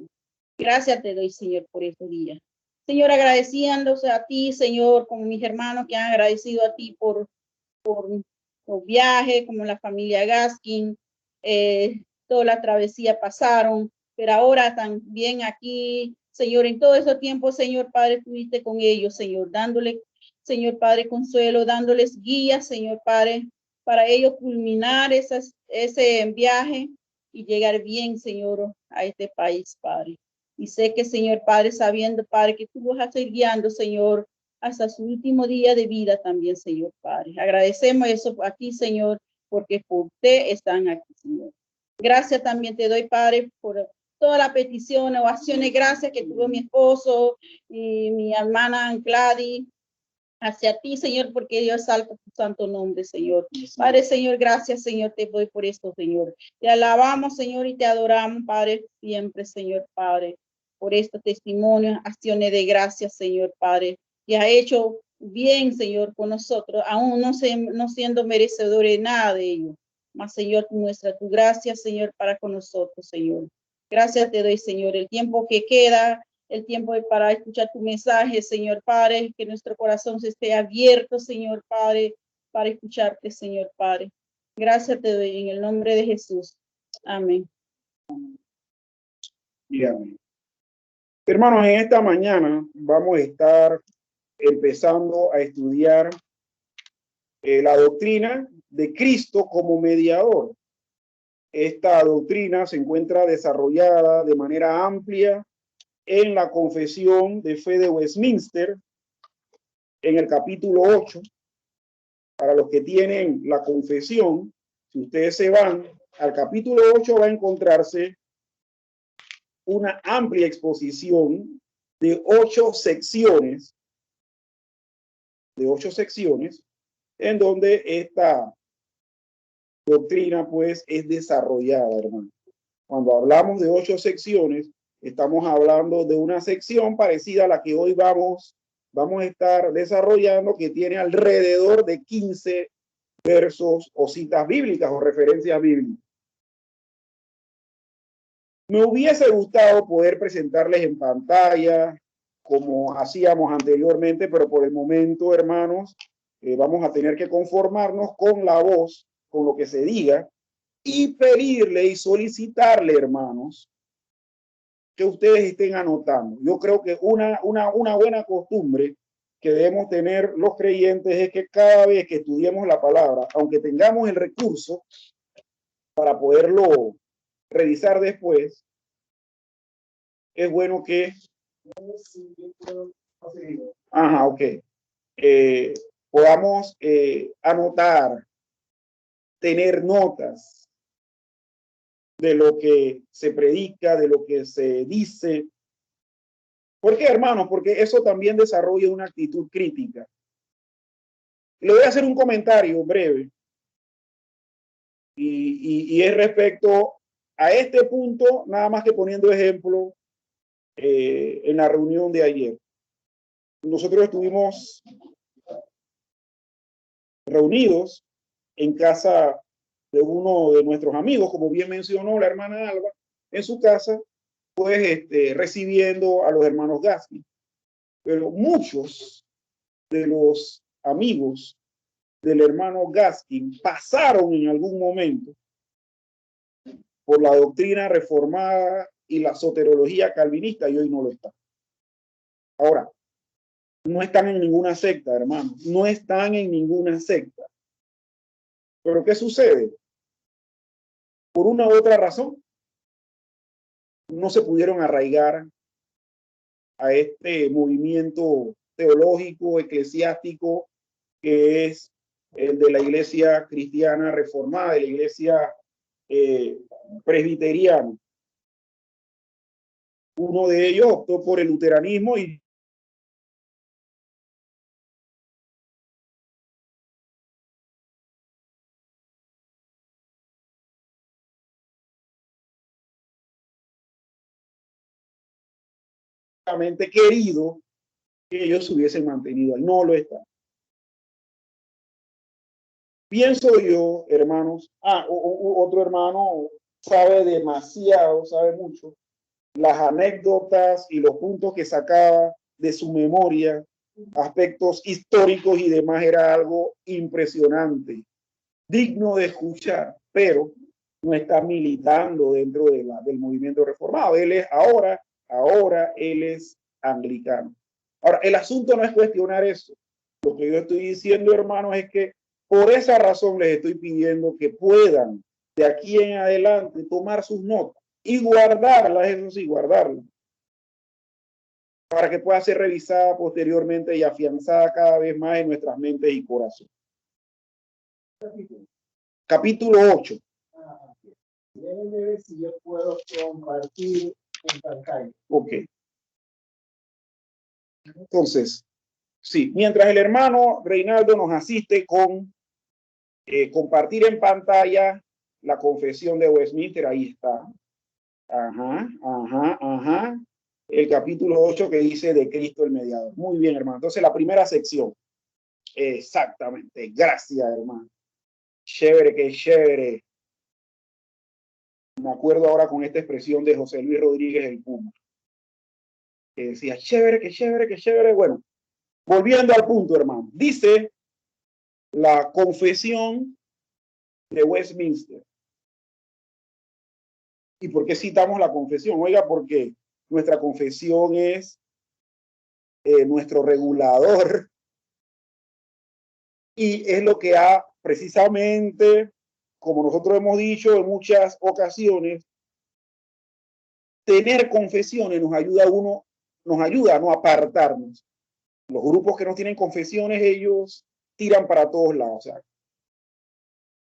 Gracias te doy, Señor, por estos días. Señor, agradeciéndose a ti, Señor, como mis hermanos que han agradecido a ti por viaje, como la familia Gaskin, toda la travesía pasaron, pero ahora también aquí, Señor, en todo ese tiempo, Señor Padre, estuviste con ellos, Señor, dándole, Señor Padre, consuelo, dándoles guías, Señor Padre, para ellos culminar ese viaje y llegar bien, Señor, a este país, Padre. Y sé que, Señor Padre, sabiendo, Padre, que tú vas a seguir guiando, Señor, hasta su último día de vida también, Señor Padre. Agradecemos eso a ti, Señor, porque por usted están aquí, Señor. Gracias también te doy, Padre, por toda la petición, oraciones, gracias que tuvo mi esposo y mi hermana Gladys, hacia ti, Señor, porque Dios salta tu santo nombre, Señor. Padre, Señor, gracias, Señor, te doy por esto, Señor. Te alabamos, Señor, y te adoramos, Padre, siempre, Señor, Padre, por estos testimonios, acciones de gracias, Señor, Padre, que ha hecho bien, Señor, con nosotros, aún no siendo merecedores de nada de ello. Mas, Señor, muestra tu gracia, Señor, para con nosotros, Señor. Gracias te doy, Señor, el tiempo que queda, el tiempo para escuchar tu mensaje, Señor Padre, que nuestro corazón se esté abierto, Señor Padre, para escucharte, Señor Padre. Gracias te doy en el nombre de Jesús. Amén. Y amén. Hermanos, en esta mañana vamos a estar empezando a estudiar la doctrina de Cristo como mediador. Esta doctrina se encuentra desarrollada de manera amplia en la Confesión de Fe de Westminster, en el capítulo 8. Para los que tienen la confesión, Si ustedes se van al capítulo 8, va a encontrarse una amplia exposición de 8 secciones, en donde esta doctrina pues es desarrollada, hermano. Cuando hablamos de 8 secciones, estamos hablando de una sección parecida a la que hoy vamos a estar desarrollando, que tiene alrededor de 15 versos o citas bíblicas o referencias bíblicas. Me hubiese gustado poder presentarles en pantalla como hacíamos anteriormente, pero por el momento, hermanos, vamos a tener que conformarnos con la voz, con lo que se diga, y pedirle y solicitarle, hermanos, que ustedes estén anotando. Yo creo que una buena costumbre que debemos tener los creyentes es que cada vez que estudiemos la palabra, aunque tengamos el recurso para poderlo revisar después, es bueno que podamos anotar, tener notas de lo que se predica, de lo que se dice. ¿Por qué, hermanos? Porque eso también desarrolla una actitud crítica. Le voy a hacer un comentario breve y es respecto a este punto, nada más que poniendo ejemplo en la reunión de ayer. Nosotros estuvimos reunidos en casa de uno de nuestros amigos, como bien mencionó la hermana Alba, en su casa, pues recibiendo a los hermanos Gaskin. Pero muchos de los amigos del hermano Gaskin pasaron en algún momento por la doctrina reformada y la soterología calvinista y hoy no lo están. Ahora, no están en ninguna secta, hermanos, no están en ninguna secta. Pero ¿qué sucede? Por una u otra razón, no se pudieron arraigar a este movimiento teológico, eclesiástico, que es el de la iglesia cristiana reformada, de la iglesia presbiteriana. Uno de ellos optó por el luteranismo y querido que ellos se hubiesen mantenido ahí. No lo están. Pienso yo, hermanos, otro hermano sabe demasiado, sabe mucho, las anécdotas y los puntos que sacaba de su memoria, aspectos históricos y demás, era algo impresionante, digno de escuchar, pero no está militando dentro de del movimiento reformado. Él es ahora él es anglicano. Ahora, el asunto no es cuestionar eso. Lo que yo estoy diciendo, hermanos, es que por esa razón les estoy pidiendo que puedan de aquí en adelante tomar sus notas y guardarlas, eso sí, guardarlas, para que pueda ser revisada posteriormente y afianzada cada vez más en nuestras mentes y corazones. Capítulo 8. Déjenme ver si yo puedo compartir en pantalla. Ok. Entonces, sí, mientras el hermano Reinaldo nos asiste con compartir en pantalla la confesión de Westminster, ahí está. El capítulo 8 que dice de Cristo el mediador. Muy bien, hermano. Entonces, la primera sección. Exactamente. Gracias, hermano. Chévere, que chévere. Me acuerdo ahora con esta expresión de José Luis Rodríguez el Puma, que decía, chévere, que chévere, que chévere. Bueno, volviendo al punto, hermano. Dice la confesión de Westminster. ¿Y por qué citamos la confesión? Oiga, porque nuestra confesión es nuestro regulador y es lo que ha precisamente, como nosotros hemos dicho en muchas ocasiones, tener confesiones nos ayuda a no apartarnos. Los grupos que no tienen confesiones, ellos tiran para todos lados. O sea,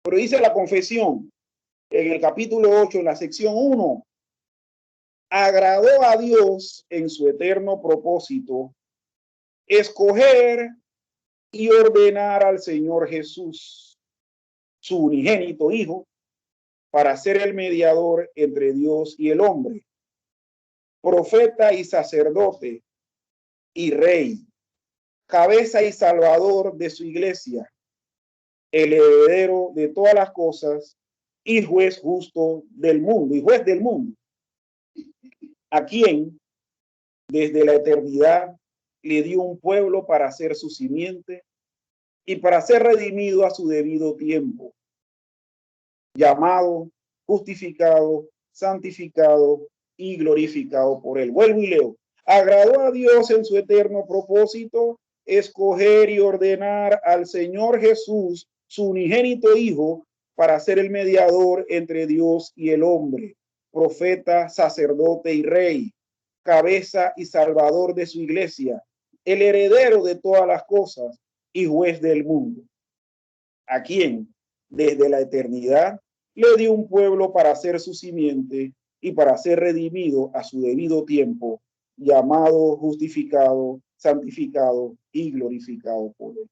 Pero dice la confesión en el capítulo 8, en la sección 1, agradó a Dios en su eterno propósito escoger y ordenar al Señor Jesús, su unigénito Hijo, para ser el mediador entre Dios y el hombre, profeta y sacerdote y rey, cabeza y salvador de su iglesia, el heredero de todas las cosas y juez justo del mundo, y juez del mundo, a quien desde la eternidad le dio un pueblo para ser su simiente y para ser redimido a su debido tiempo, llamado, justificado, santificado y glorificado por él. Vuelvo y leo. Agradó a Dios en su eterno propósito escoger y ordenar al Señor Jesús, su unigénito Hijo, para ser el mediador entre Dios y el hombre, profeta, sacerdote y rey, cabeza y salvador de su iglesia, el heredero de todas las cosas y juez del mundo, a quien desde la eternidad le dio un pueblo para ser su simiente y para ser redimido a su debido tiempo, llamado, justificado, santificado y glorificado por él.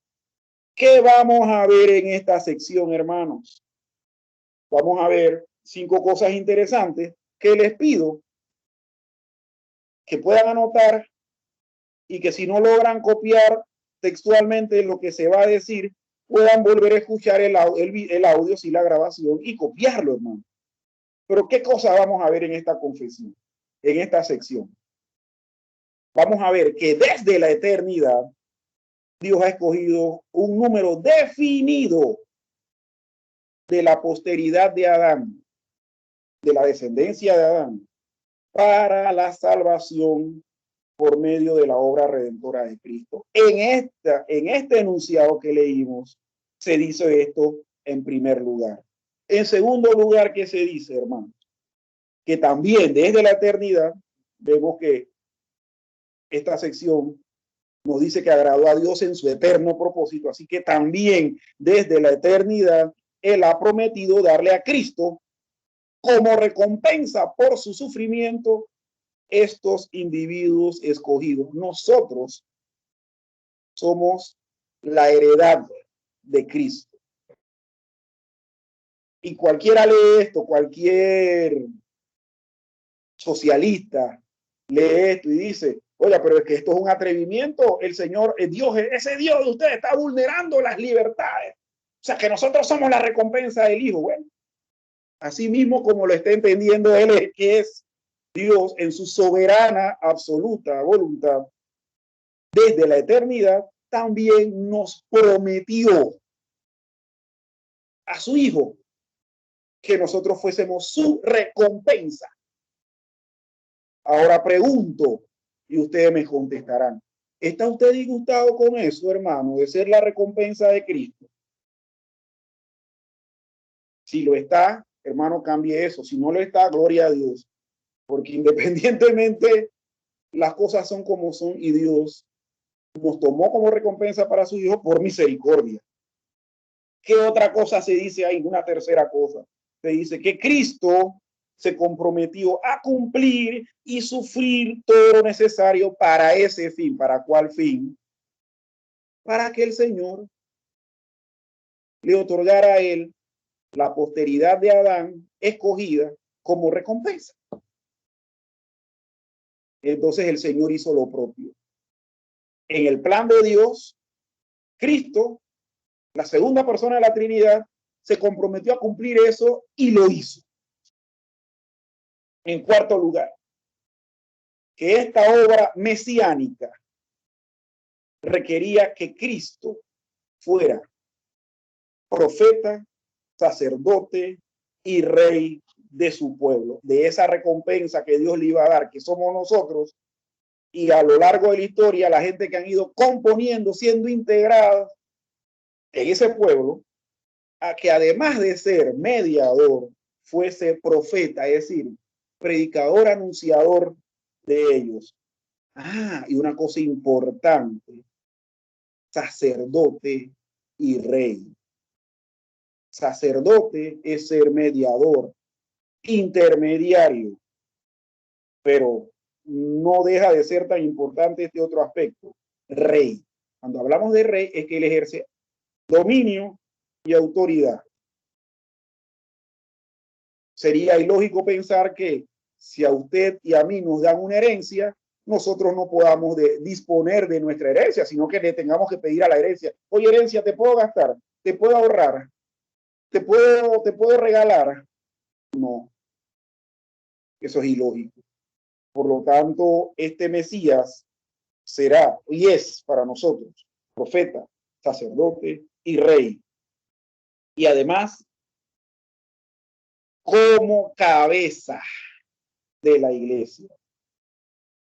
¿Qué vamos a ver en esta sección, hermanos? Vamos a ver 5 cosas interesantes que les pido que puedan anotar y que si no logran copiar textualmente lo que se va a decir, puedan volver a escuchar el audio, sí, la grabación, y copiarlo, hermano. Pero ¿qué cosa vamos a ver en esta confesión, en esta sección? Vamos a ver que desde la eternidad Dios ha escogido un número definido de la posteridad de Adán, de la descendencia de Adán, para la salvación por medio de la obra redentora de Cristo. En este enunciado que leímos, se dice esto en primer lugar. En segundo lugar, ¿qué se dice, hermanos? Que también desde la eternidad, vemos que esta sección nos dice que agradó a Dios en su eterno propósito, así que también desde la eternidad, Él ha prometido darle a Cristo como recompensa por su sufrimiento estos individuos escogidos. Nosotros somos la heredad de Cristo. Y cualquiera lee esto, cualquier socialista lee esto y dice, oiga, pero es que esto es un atrevimiento, el Señor, el Dios, ese Dios de ustedes está vulnerando las libertades. O sea, que nosotros somos la recompensa del Hijo. Bueno, así mismo como lo está entendiendo él, que es Dios en su soberana, absoluta voluntad, desde la eternidad, también nos prometió a su Hijo que nosotros fuésemos su recompensa. Ahora pregunto, y ustedes me contestarán, ¿está usted disgustado con eso, hermano, de ser la recompensa de Cristo? Si lo está, hermano, cambie eso. Si no lo está, gloria a Dios. Porque independientemente, las cosas son como son y Dios nos tomó como recompensa para su Hijo por misericordia. ¿Qué otra cosa se dice ahí? Una tercera cosa. Se dice que Cristo se comprometió a cumplir y sufrir todo lo necesario para ese fin. ¿Para cuál fin? Para que el Señor le otorgara a él la posteridad de Adán escogida como recompensa. Entonces el Señor hizo lo propio. En el plan de Dios, Cristo, la segunda persona de la Trinidad, se comprometió a cumplir eso y lo hizo. En cuarto lugar, que esta obra mesiánica requería que Cristo fuera profeta, sacerdote y rey de su pueblo, de esa recompensa que Dios le iba a dar, que somos nosotros, y a lo largo de la historia, la gente que han ido componiendo, siendo integradas en ese pueblo, a que además de ser mediador, fuese profeta, es decir, predicador, anunciador de ellos. Y una cosa importante, sacerdote y rey. Sacerdote es ser mediador, intermediario, pero no deja de ser tan importante este otro aspecto, rey. Cuando hablamos de rey es que él ejerce dominio y autoridad. Sería ilógico pensar que si a usted y a mí nos dan una herencia, nosotros no podamos disponer de nuestra herencia, sino que le tengamos que pedir a la herencia, oye, herencia, ¿te puedo gastar? ¿Te puedo ahorrar? ¿Te puedo regalar? No, eso es ilógico. Por lo tanto, este Mesías será y es para nosotros profeta, sacerdote y rey. Y además, como cabeza de la iglesia.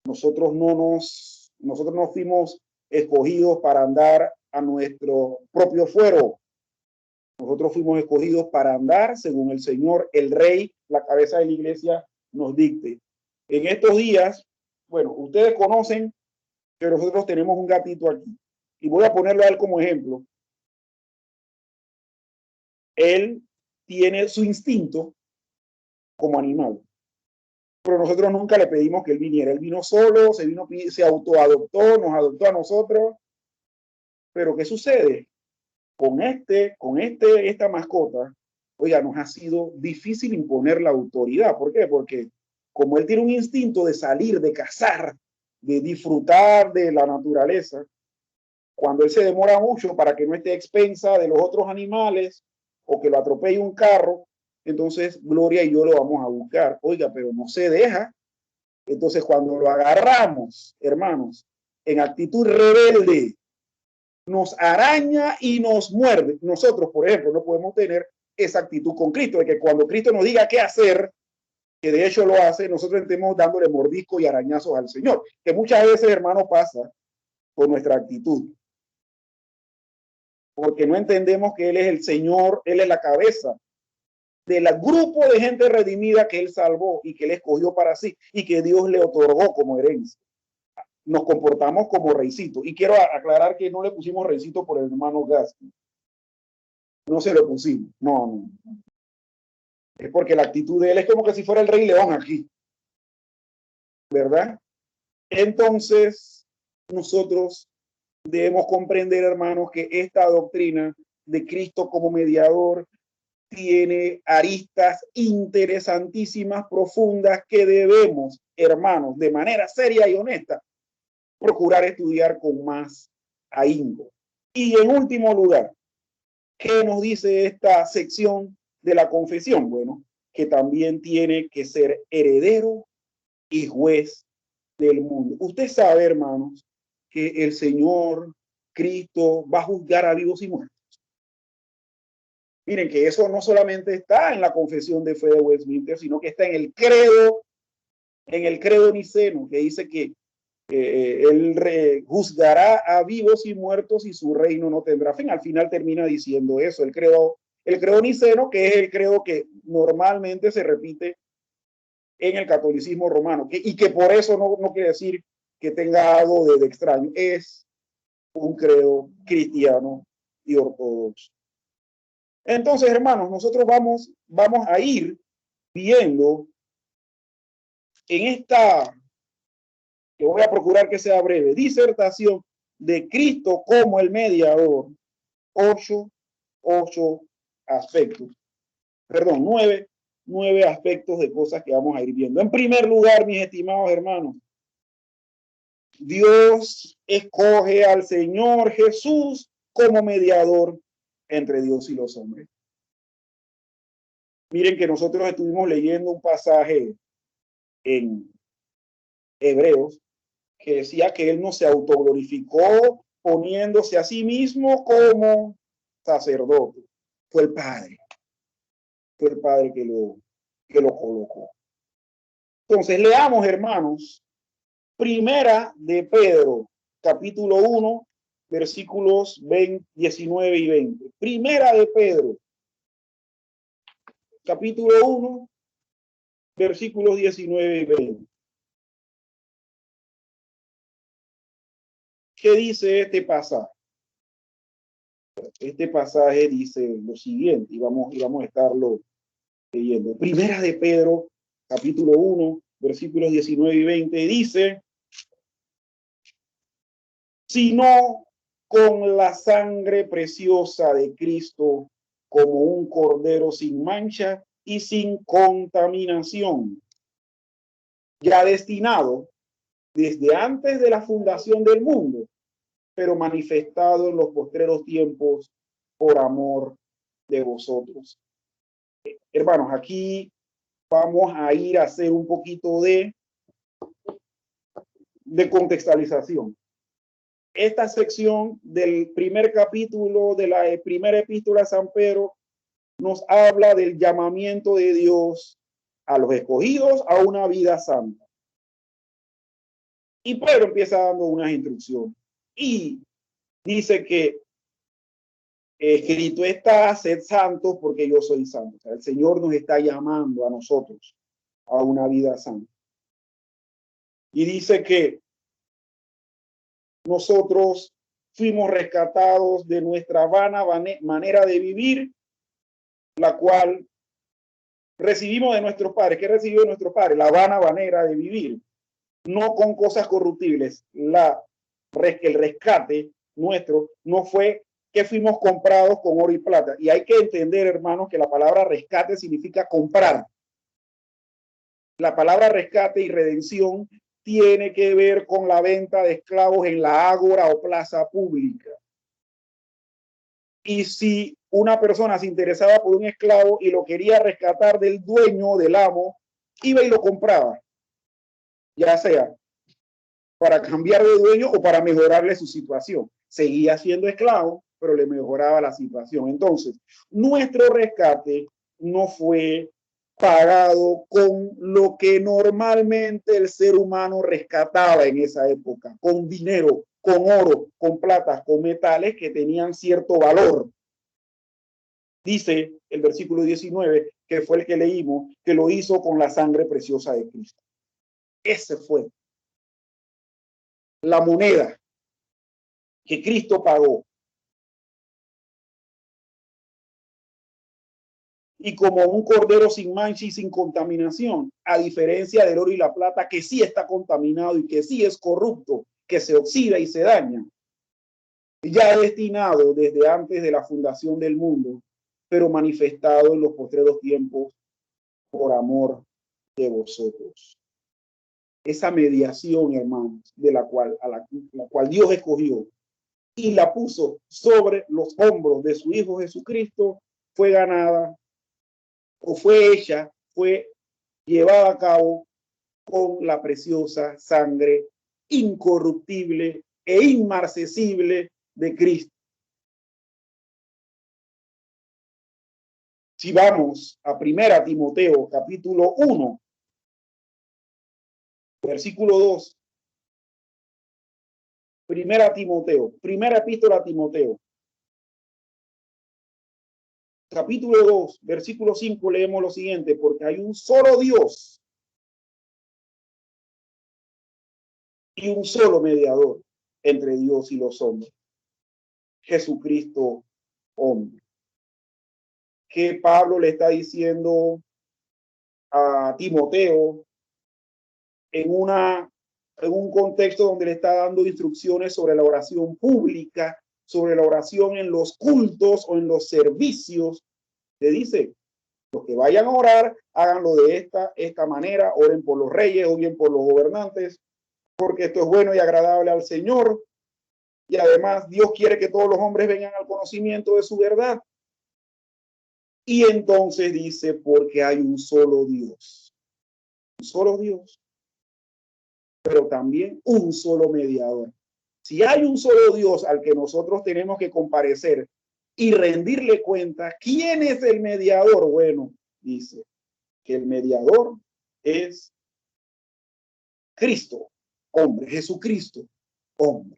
Nosotros no fuimos escogidos para andar a nuestro propio fuero. Nosotros fuimos escogidos para andar según el Señor, el Rey, la cabeza de la iglesia, nos dicte. En estos días, bueno, ustedes conocen que nosotros tenemos un gatito aquí. Y voy a ponerlo a él como ejemplo. Él tiene su instinto como animal. Pero nosotros nunca le pedimos que él viniera. Él vino solo, se autoadoptó, nos adoptó a nosotros. Pero ¿qué sucede? Con esta mascota, oiga, nos ha sido difícil imponer la autoridad. ¿Por qué? Porque como él tiene un instinto de salir, de cazar, de disfrutar de la naturaleza, cuando él se demora mucho para que no esté a expensa de los otros animales o que lo atropelle un carro, entonces Gloria y yo lo vamos a buscar. Oiga, pero no se deja. Entonces cuando lo agarramos, hermanos, en actitud rebelde, nos araña y nos muerde. Nosotros, por ejemplo, no podemos tener esa actitud con Cristo, de que cuando Cristo nos diga qué hacer, que de hecho lo hace, nosotros estemos dándole mordisco y arañazos al Señor, que muchas veces, hermano, pasa con nuestra actitud. Porque no entendemos que Él es el Señor, Él es la cabeza del grupo de gente redimida que Él salvó y que Él escogió para sí y que Dios le otorgó como herencia. Nos comportamos como reycito. Y quiero aclarar que no le pusimos reycito por el hermano Gaskin. No se lo pusimos. No. Es porque la actitud de él es como que si fuera el Rey León aquí. ¿Verdad? Entonces, nosotros debemos comprender, hermanos, que esta doctrina de Cristo como mediador tiene aristas interesantísimas, profundas, que debemos, hermanos, de manera seria y honesta, procurar estudiar con más ahínco. Y en último lugar, ¿qué nos dice esta sección de la confesión? Bueno, que también tiene que ser heredero y juez del mundo. Usted sabe, hermanos, que el Señor Cristo va a juzgar a vivos y muertos. Miren que eso no solamente está en la confesión de fe de Westminster, sino que está en el credo niceno, que dice que él juzgará a vivos y muertos y su reino no tendrá fin. Al final termina diciendo eso, el credo niceno, que es el credo que normalmente se repite en el catolicismo romano, y que por eso no quiere decir que tenga algo de extraño, es un credo cristiano y ortodoxo. Entonces, hermanos, nosotros vamos a ir viendo en esta, que voy a procurar que sea breve, disertación de Cristo como el mediador, nueve aspectos de cosas que vamos a ir viendo. En primer lugar, mis estimados hermanos, Dios escoge al Señor Jesús como mediador entre Dios y los hombres. Miren que nosotros estuvimos leyendo un pasaje en Hebreos que decía que él no se autoglorificó poniéndose a sí mismo como sacerdote. Fue el Padre que lo colocó. Entonces leamos, hermanos, Primera de Pedro, capítulo 1, versículos 19 y 20. Primera de Pedro, capítulo 1, versículos 19 y 20. ¿Qué dice este pasaje? Este pasaje dice lo siguiente, y vamos a estarlo leyendo. Primera de Pedro, capítulo 1, versículos 19 y 20, dice: sino con la sangre preciosa de Cristo, como un cordero sin mancha y sin contaminación, ya destinado desde antes de la fundación del mundo, pero manifestado en los postreros tiempos por amor de vosotros. Hermanos, aquí vamos a ir a hacer un poquito de contextualización. Esta sección del primer capítulo de la primera epístola de San Pedro nos habla del llamamiento de Dios a los escogidos a una vida santa. Y Pedro empieza dando unas instrucciones y dice que escrito está: sed santos porque yo soy santo. O sea, el Señor nos está llamando a nosotros a una vida santa. Y dice que nosotros fuimos rescatados de nuestra vana manera de vivir, la cual recibimos de nuestros padres. ¿Qué recibió de nuestros padres? La vana manera de vivir, no con cosas corruptibles. El rescate nuestro no fue que fuimos comprados con oro y plata. Y hay que entender, hermanos, que la palabra rescate significa comprar. La palabra rescate y redención tiene que ver con la venta de esclavos en la ágora o plaza pública. Y si una persona se interesaba por un esclavo y lo quería rescatar del dueño, del amo, iba y lo compraba, ya sea para cambiar de dueño o para mejorarle su situación. Seguía siendo esclavo, pero le mejoraba la situación. Entonces, nuestro rescate no fue pagado con lo que normalmente el ser humano rescataba en esa época, con dinero, con oro, con plata, con metales que tenían cierto valor. Dice el versículo 19, que fue el que leímos, que lo hizo con la sangre preciosa de Cristo. Ese fue la moneda que Cristo pagó. Y como un cordero sin mancha y sin contaminación, a diferencia del oro y la plata, que sí está contaminado y que sí es corrupto, que se oxida y se daña, ya destinado desde antes de la fundación del mundo, pero manifestado en los postreros tiempos por amor de vosotros. Esa mediación, hermanos, de la cual Dios escogió y la puso sobre los hombros de su Hijo Jesucristo, fue ganada o fue llevada a cabo con la preciosa sangre incorruptible e inmarcesible de Cristo. Si vamos a 1 Timoteo capítulo 1, versículo 2, primera epístola a Timoteo, capítulo 2, versículo 5, leemos lo siguiente: porque hay un solo Dios y un solo mediador entre Dios y los hombres, Jesucristo hombre. Que Pablo le está diciendo a Timoteo en un contexto donde le está dando instrucciones sobre la oración pública, sobre la oración en los cultos o en los servicios. Le dice: los que vayan a orar, háganlo de esta manera, oren por los reyes o bien por los gobernantes, porque esto es bueno y agradable al Señor. Y además Dios quiere que todos los hombres vengan al conocimiento de su verdad. Y entonces dice: porque hay un solo Dios, pero también un solo mediador. Si hay un solo Dios al que nosotros tenemos que comparecer y rendirle cuenta, ¿quién es el mediador? Bueno, dice que el mediador es Cristo, hombre, Jesucristo, hombre.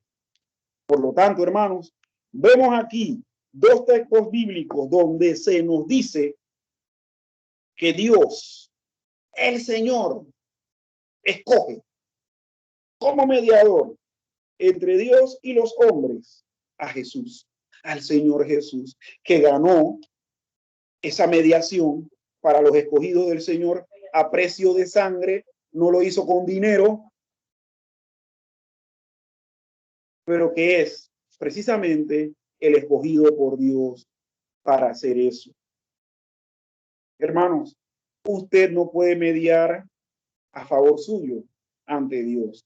Por lo tanto, hermanos, vemos aquí dos textos bíblicos donde se nos dice que Dios, el Señor, escoge como mediador entre Dios y los hombres a Jesús. al Señor Jesús, que ganó esa mediación para los escogidos del Señor a precio de sangre. No lo hizo con dinero, pero que es precisamente el escogido por Dios para hacer eso. Hermanos, usted no puede mediar a favor suyo ante Dios,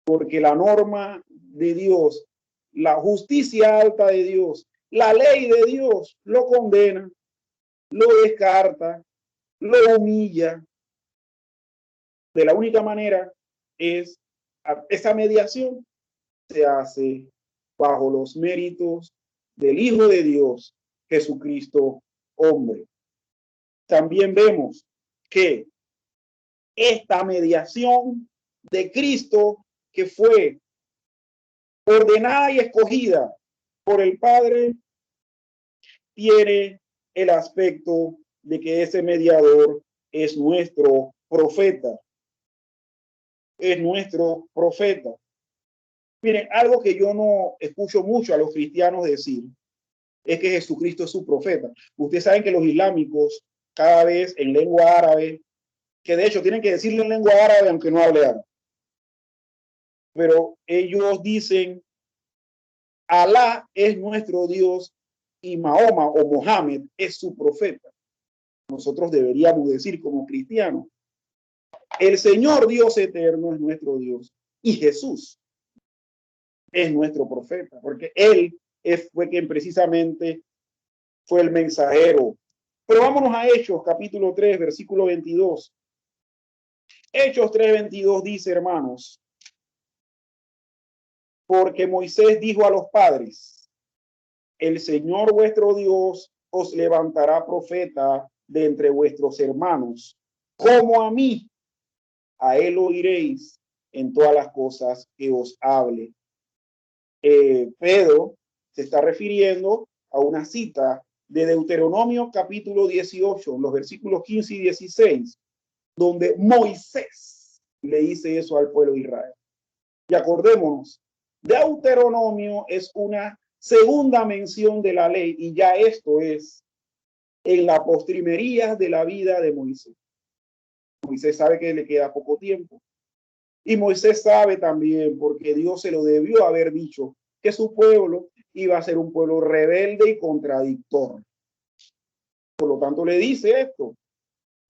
porque la norma de Dios, la justicia alta de Dios, la ley de Dios lo condena, lo descarta, lo humilla. De la única manera es esa mediación se hace bajo los méritos del Hijo de Dios, Jesucristo, hombre. También vemos que esta mediación de Cristo, que fue ordenada y escogida por el Padre, tiene el aspecto de que ese mediador es nuestro profeta. Es nuestro profeta. Miren, algo que yo no escucho mucho a los cristianos decir es que Jesucristo es su profeta. Ustedes saben que los islámicos cada vez en lengua árabe, que de hecho tienen que decirle en lengua árabe aunque no hable árabe, pero ellos dicen Alá es nuestro Dios y Mahoma o Mohammed es su profeta. Nosotros deberíamos decir como cristianos, el Señor Dios eterno es nuestro Dios y Jesús es nuestro profeta, porque Él fue quien precisamente fue el mensajero. Pero vámonos a Hechos, capítulo 3, versículo 22. Hechos 3:22 dice, hermanos, porque Moisés dijo a los padres, el Señor vuestro Dios os levantará profeta de entre vuestros hermanos, como a mí, a él oiréis en todas las cosas que os hable. Pedro se está refiriendo a una cita de Deuteronomio capítulo 18, los versículos 15 y 16, donde Moisés le dice eso al pueblo de Israel. Y acordémonos, Deuteronomio es una segunda mención de la ley y ya esto es en la postrimería de la vida de Moisés. Moisés sabe que le queda poco tiempo. Y Moisés sabe también, porque Dios se lo debió haber dicho, que su pueblo iba a ser un pueblo rebelde y contradictor. Por lo tanto, le dice esto,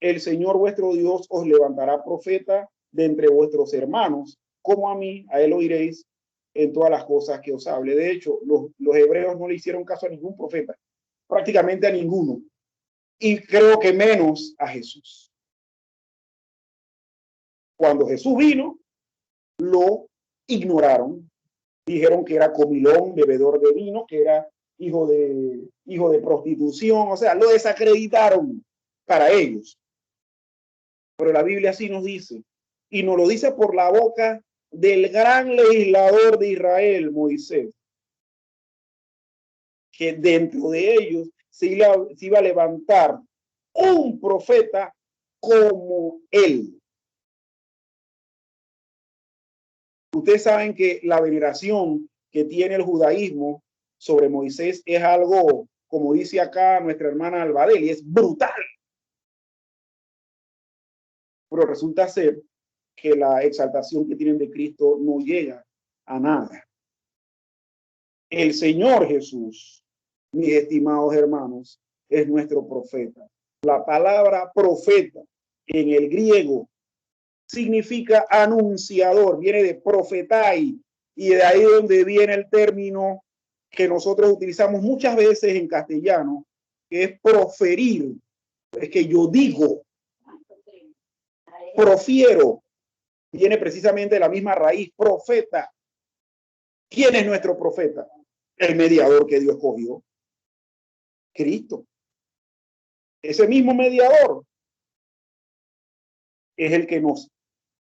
el Señor vuestro Dios os levantará profeta de entre vuestros hermanos, como a mí, a él oiréis en todas las cosas que os hable. De hecho, los hebreos no le hicieron caso a ningún profeta, prácticamente a ninguno, y creo que menos a Jesús. Cuando Jesús vino, lo ignoraron, dijeron que era comilón, bebedor de vino, que era hijo de prostitución, o sea, lo desacreditaron para ellos. Pero la Biblia sí nos dice, y nos lo dice por la boca del gran legislador de Israel, Moisés, que dentro de ellos se iba a levantar un profeta como él. Ustedes saben que la veneración que tiene el judaísmo sobre Moisés es algo, como dice acá nuestra hermana Albadeli, es brutal. Pero resulta ser que la exaltación que tienen de Cristo no llega a nada. El Señor Jesús, mis estimados hermanos, es nuestro profeta. La palabra profeta en el griego significa anunciador, viene de profetai, y de ahí donde viene el término que nosotros utilizamos muchas veces en castellano, que es proferir. Es que yo digo, profiero, viene precisamente de la misma raíz, profeta. ¿Quién es nuestro profeta? El mediador que Dios escogió, Cristo. Ese mismo mediador es el que nos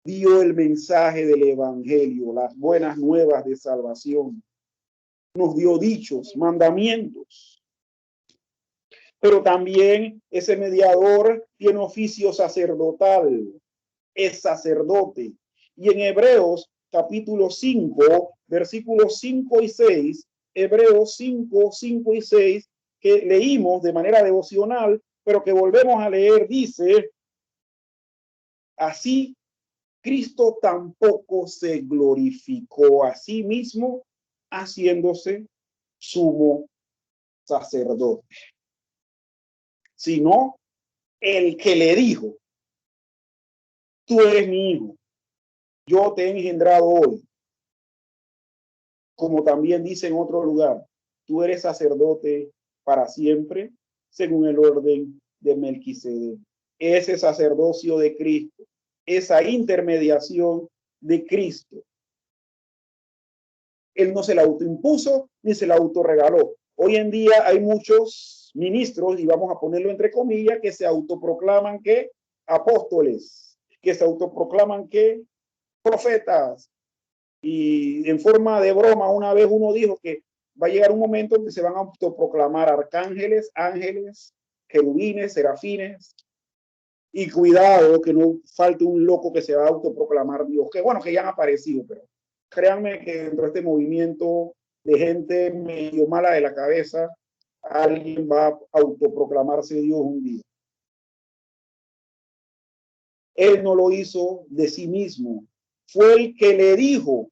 dio el mensaje del evangelio, las buenas nuevas de salvación. Nos dio dichos, mandamientos. Pero también ese mediador tiene oficio sacerdotal, es sacerdote. Y en Hebreos capítulo 5, versículos 5 y 6, Hebreos 5, 5 y 6, que leímos de manera devocional, pero que volvemos a leer, dice, así Cristo tampoco se glorificó a sí mismo, haciéndose sumo sacerdote, sino el que le dijo, tú eres mi hijo, yo te he engendrado hoy. Como también dice en otro lugar, tú eres sacerdote para siempre, según el orden de Melquisedec. Ese sacerdocio de Cristo, esa intermediación de Cristo, él no se la autoimpuso ni se la autorregaló. Hoy en día hay muchos ministros, y vamos a ponerlo entre comillas, que se autoproclaman que apóstoles, que se autoproclaman que profetas. Y en forma de broma, una vez uno dijo que va a llegar un momento en que se van a autoproclamar arcángeles, ángeles, querubines, serafines. Y cuidado que no falte un loco que se va a autoproclamar Dios, que bueno, que ya han aparecido, pero créanme que dentro de este movimiento de gente medio mala de la cabeza, alguien va a autoproclamarse Dios un día. Él no lo hizo de sí mismo. Fue el que le dijo,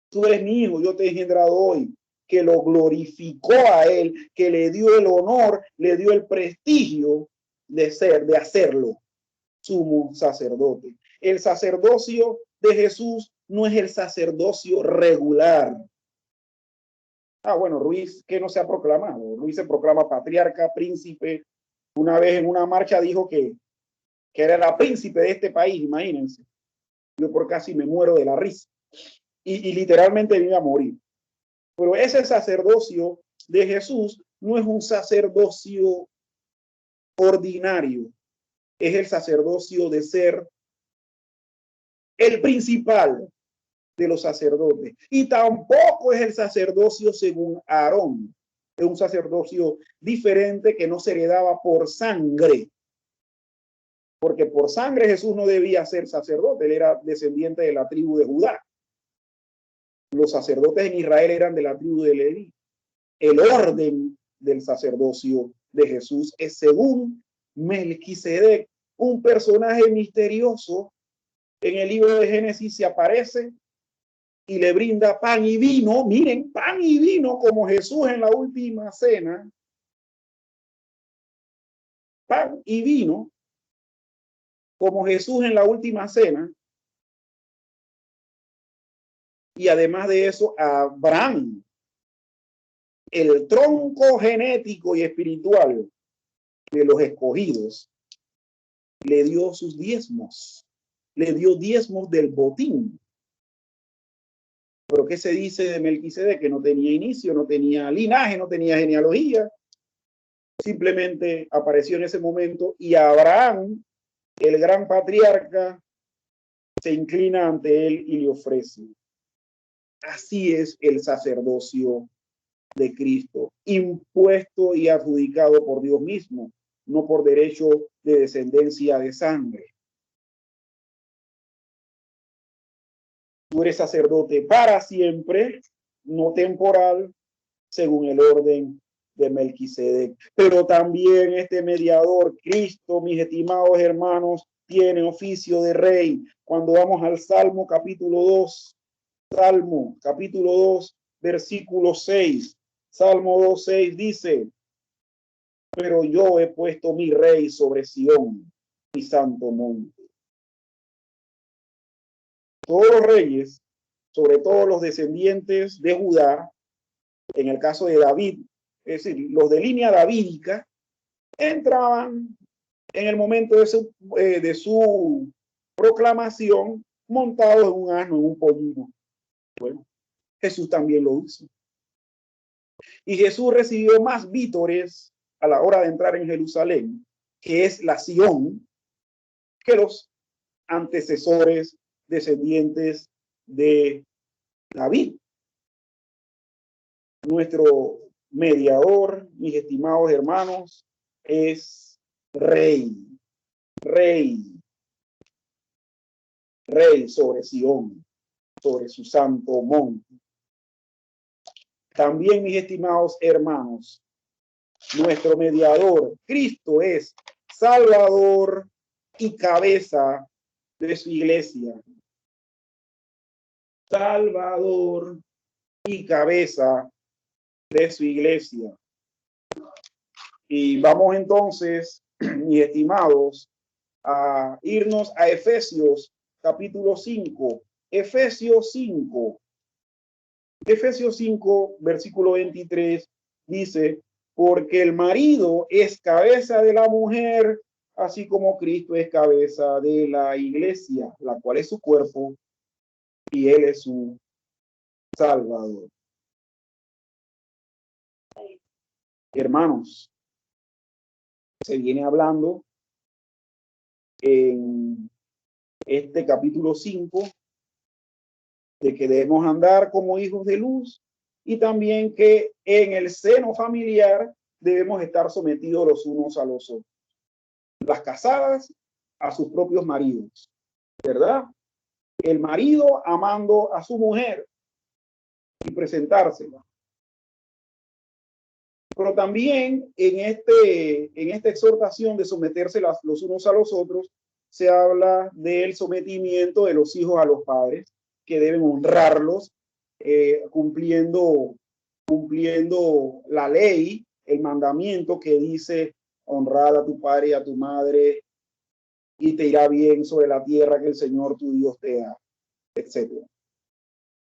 tú eres mi hijo, yo te he engendrado hoy, que lo glorificó a él, que le dio el honor, le dio el prestigio de hacerlo sumo sacerdote. El sacerdocio de Jesús no es el sacerdocio regular. Bueno, Ruiz, que no se ha proclamado. Ruiz se proclama patriarca, príncipe. Una vez en una marcha dijo que era la príncipe de este país, imagínense. Yo por casi me muero de la risa. Y literalmente me iba a morir. Pero ese sacerdocio de Jesús no es un sacerdocio ordinario. Es el sacerdocio de ser el principal de los sacerdotes. Y tampoco es el sacerdocio según Aarón. Es un sacerdocio diferente que no se heredaba por sangre. Porque por sangre Jesús no debía ser sacerdote. Él era descendiente de la tribu de Judá. Los sacerdotes en Israel eran de la tribu de Leví. El orden del sacerdocio de Jesús es según Melquisedec, un personaje misterioso. En el libro de Génesis se aparece y le brinda pan y vino. Miren, pan y vino como Jesús en la última cena. Pan y vino como Jesús en la última cena. Y además de eso, a Abraham, el tronco genético y espiritual de los escogidos, le dio sus diezmos. Le dio diezmos del botín. Pero ¿qué se dice de Melquisedec? Que no tenía inicio, no tenía linaje, no tenía genealogía. Simplemente apareció en ese momento y Abraham, el gran patriarca, se inclina ante él y le ofrece. Así es el sacerdocio de Cristo, impuesto y adjudicado por Dios mismo, no por derecho de descendencia de sangre. Tú eres sacerdote para siempre, no temporal, según el orden de Melquisedec. Pero también este mediador, Cristo, mis estimados hermanos, tiene oficio de rey. Cuando vamos al Salmo capítulo 2, Salmo capítulo 2, versículo 6. Salmo 2, 6 dice, pero yo he puesto mi rey sobre Sión, mi santo monte. Todos los reyes, sobre todo los descendientes de Judá, en el caso de David, es decir, los de línea davídica, entraban en el momento de su proclamación montados en un asno, en un pollino. Bueno, Jesús también lo hizo. Y Jesús recibió más vítores a la hora de entrar en Jerusalén, que es la Sión, que los antecesores descendientes de David. Nuestro mediador, mis estimados hermanos, es rey sobre Sión, sobre su santo monte. También, mis estimados hermanos, nuestro mediador, Cristo, es Salvador y cabeza de su iglesia. Salvador y cabeza de su iglesia. Y vamos entonces, mis estimados, a irnos a Efesios capítulo 5. Efesios 5. Efesios 5, versículo 23, dice, porque el marido es cabeza de la mujer, así como Cristo es cabeza de la iglesia, la cual es su cuerpo, y él es su Salvador. Hermanos, se viene hablando en este capítulo 5 de que debemos andar como hijos de luz y también que en el seno familiar debemos estar sometidos los unos a los otros. Las casadas a sus propios maridos, ¿verdad? El marido amando a su mujer y presentársela. Pero también en esta exhortación de someterse los unos a los otros, se habla del sometimiento de los hijos a los padres, que deben honrarlos, cumpliendo la ley, el mandamiento que dice honrar a tu padre y a tu madre y te irá bien sobre la tierra que el Señor tu Dios te da, etc.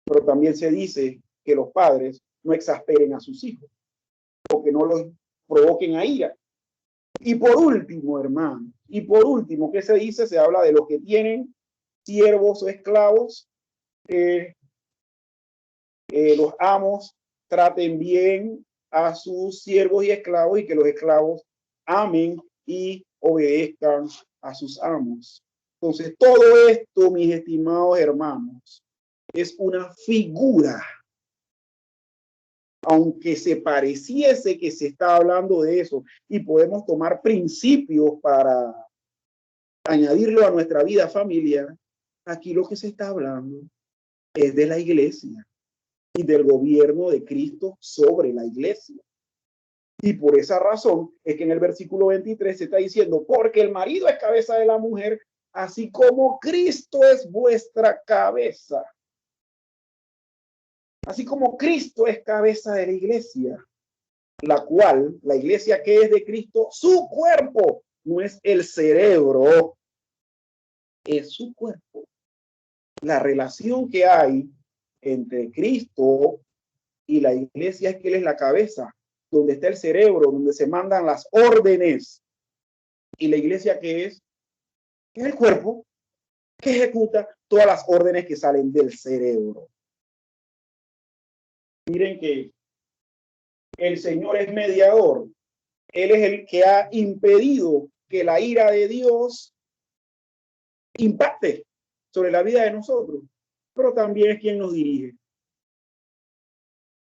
Pero también se dice que los padres no exasperen a sus hijos, o que no los provoquen a ira. Y por último, hermano, ¿qué se dice? Se habla de los que tienen siervos o esclavos, los amos traten bien a sus siervos y esclavos y que los esclavos amen y obedezcan a sus amos. Entonces, todo esto, mis estimados hermanos, es una figura. Aunque se pareciese que se está hablando de eso y podemos tomar principios para añadirlo a nuestra vida familiar, aquí lo que se está hablando es de la iglesia y del gobierno de Cristo sobre la iglesia. Y por esa razón es que en el versículo 23 se está diciendo, porque el marido es cabeza de la mujer, así como Cristo es vuestra cabeza. Así como Cristo es cabeza de la iglesia, la cual, la iglesia que es de Cristo, su cuerpo, no es el cerebro, es su cuerpo. La relación que hay entre Cristo y la iglesia es que Él es la cabeza, donde está el cerebro, donde se mandan las órdenes. Y la iglesia que es el cuerpo que ejecuta todas las órdenes que salen del cerebro. Miren que el Señor es mediador. Él es el que ha impedido que la ira de Dios impacte sobre la vida de nosotros, pero también es quien nos dirige.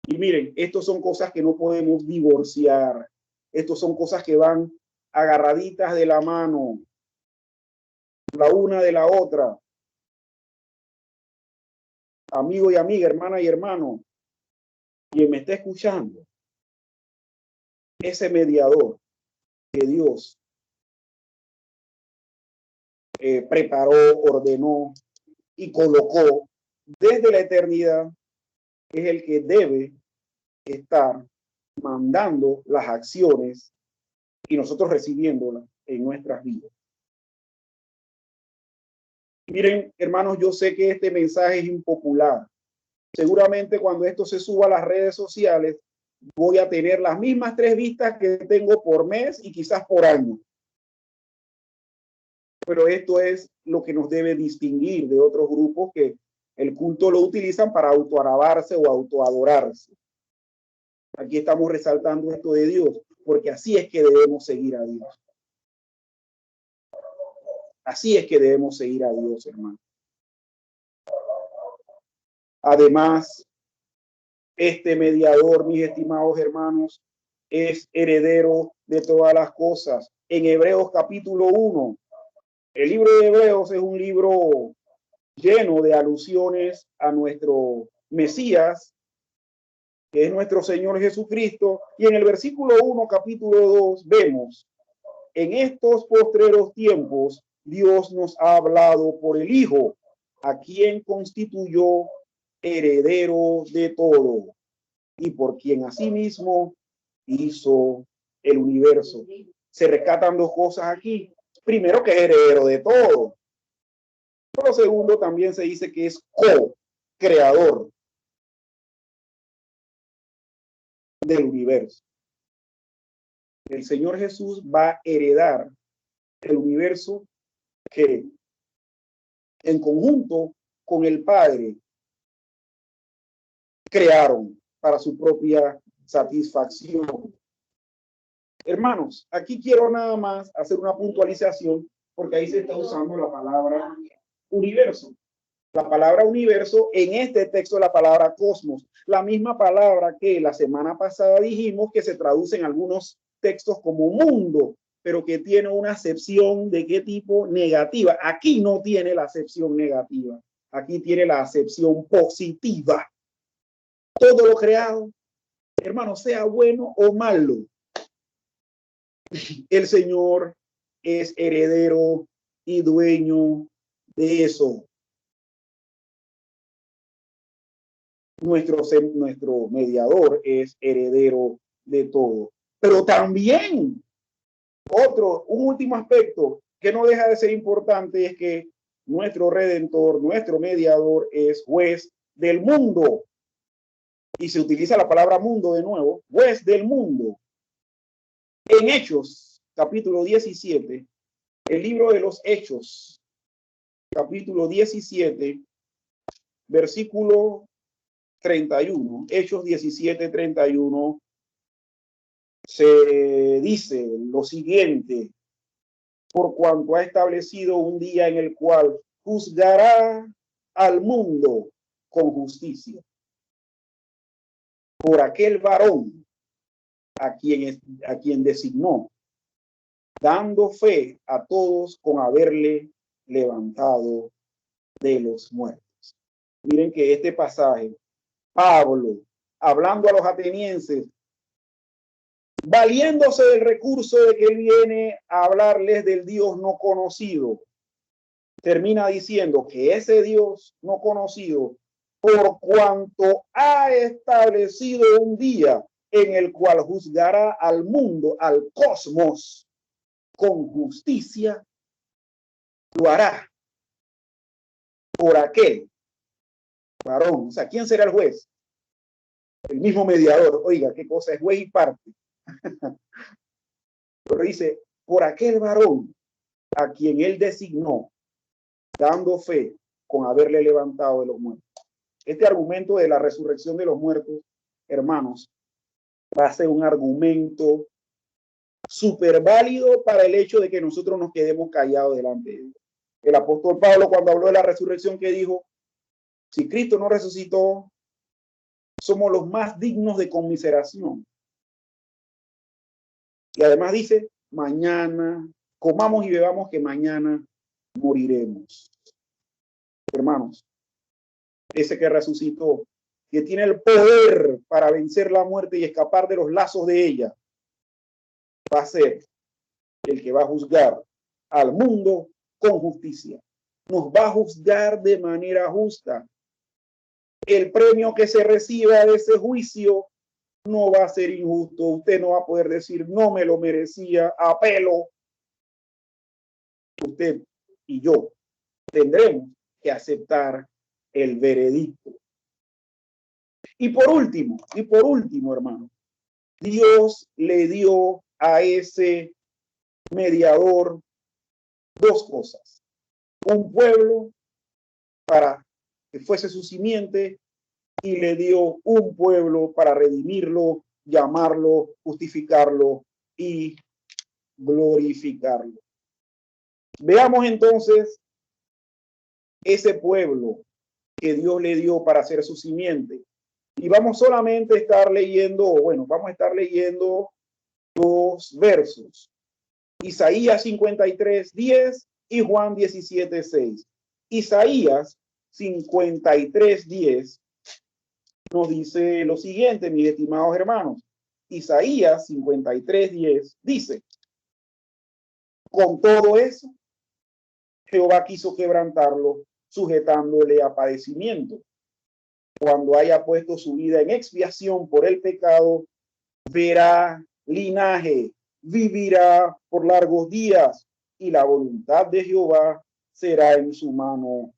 Y miren, estos son cosas que no podemos divorciar. Estos son cosas que van agarraditas de la mano, la una de la otra. Amigo y amiga, hermana y hermano, quien me está escuchando, ese mediador que Dios preparó, ordenó y colocó desde la eternidad, es el que debe estar mandando las acciones y nosotros recibiéndolas en nuestras vidas. Miren, hermanos, yo sé que este mensaje es impopular. Seguramente cuando esto se suba a las redes sociales, voy a tener las mismas 3 vistas que tengo por mes y quizás por año. Pero esto es lo que nos debe distinguir de otros grupos que el culto lo utilizan para autoalabarse o autoadorarse. Aquí estamos resaltando esto de Dios, porque así es que debemos seguir a Dios. Así es que debemos seguir a Dios, hermano. Además, este mediador, mis estimados hermanos, es heredero de todas las cosas. En Hebreos capítulo 1, el libro de Hebreos es un libro lleno de alusiones a nuestro Mesías, que es nuestro Señor Jesucristo. Y en el versículo 1, capítulo 2, vemos, en estos postreros tiempos, Dios nos ha hablado por el Hijo, a quien constituyó heredero de todo, y por quien asimismo hizo el universo. Se rescatan dos cosas aquí. Primero, que es heredero de todo. Pero segundo, también se dice que es co-creador del universo. El Señor Jesús va a heredar el universo que en conjunto con el Padre crearon para su propia satisfacción. Hermanos, aquí quiero nada más hacer una puntualización porque ahí se está usando la palabra universo. La palabra universo, en este texto la palabra cosmos, la misma palabra que la semana pasada dijimos que se traduce en algunos textos como mundo, pero que tiene una acepción de qué tipo negativa. Aquí no tiene la acepción negativa, aquí tiene la acepción positiva. Todo lo creado, hermano, sea bueno o malo, el Señor es heredero y dueño de eso. Nuestro mediador es heredero de todo. Pero también un último aspecto que no deja de ser importante es que nuestro redentor, nuestro mediador es juez del mundo. Y se utiliza la palabra mundo de nuevo, juez del mundo. En Hechos, capítulo 17, el libro de los Hechos, capítulo 17, versículo 31, Hechos 17, 31, se dice lo siguiente: por cuanto ha establecido un día en el cual juzgará al mundo con justicia, por aquel varón a quien designó, dando fe a todos con haberle levantado de los muertos. Miren que este pasaje, Pablo, hablando a los atenienses, valiéndose del recurso de que él viene a hablarles del Dios no conocido, termina diciendo que ese Dios no conocido, por cuanto ha establecido un día en el cual juzgará al mundo, al cosmos, con justicia, lo hará por aquel varón. O sea, ¿quién será el juez? El mismo mediador. Oiga, qué cosa es juez y parte. Pero dice, por aquel varón a quien él designó, dando fe con haberle levantado de los muertos. Este argumento de la resurrección de los muertos, hermanos, va a ser un argumento súper válido para el hecho de que nosotros nos quedemos callados delante de Dios. El apóstol Pablo, cuando habló de la resurrección, que dijo, si Cristo no resucitó, somos los más dignos de conmiseración. Y además dice, mañana, comamos y bebamos que mañana moriremos. Hermanos, ese que resucitó, que tiene el poder para vencer la muerte y escapar de los lazos de ella, va a ser el que va a juzgar al mundo con justicia. Nos va a juzgar de manera justa. El premio que se reciba de ese juicio no va a ser injusto. Usted no va a poder decir, no me lo merecía, apelo. Usted y yo tendremos que aceptar el veredicto. Y por último, hermano, Dios le dio a ese mediador dos cosas: un pueblo para que fuese su simiente, y le dio un pueblo para redimirlo, llamarlo, justificarlo y glorificarlo. Veamos entonces ese pueblo que Dios le dio para ser su simiente. Y vamos solamente a estar leyendo, vamos a estar leyendo dos versos. Isaías 53:10 y Juan 17:6. Isaías 53:10 nos dice lo siguiente, mis estimados hermanos. Isaías 53:10 dice: con todo eso, Jehová quiso quebrantarlo, sujetándole a padecimiento. Cuando haya puesto su vida en expiación por el pecado, verá linaje, vivirá por largos días, y la voluntad de Jehová será en su mano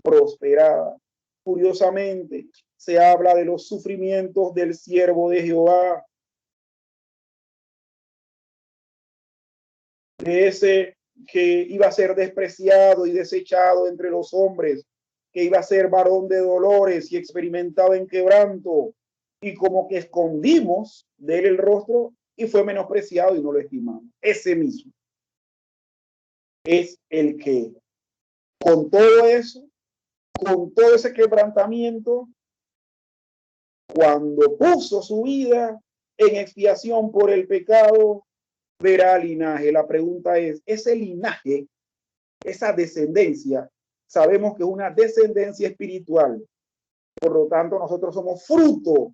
prosperada. Curiosamente, se habla de los sufrimientos del siervo de Jehová, de ese que iba a ser despreciado y desechado entre los hombres, que iba a ser varón de dolores y experimentado en quebranto, y como que escondimos de él el rostro y fue menospreciado y no lo estimamos. Ese mismo es el que, con todo eso, con todo ese quebrantamiento, cuando puso su vida en expiación por el pecado, verá linaje. La pregunta es, ese linaje, esa descendencia, sabemos que es una descendencia espiritual. Por lo tanto, nosotros somos fruto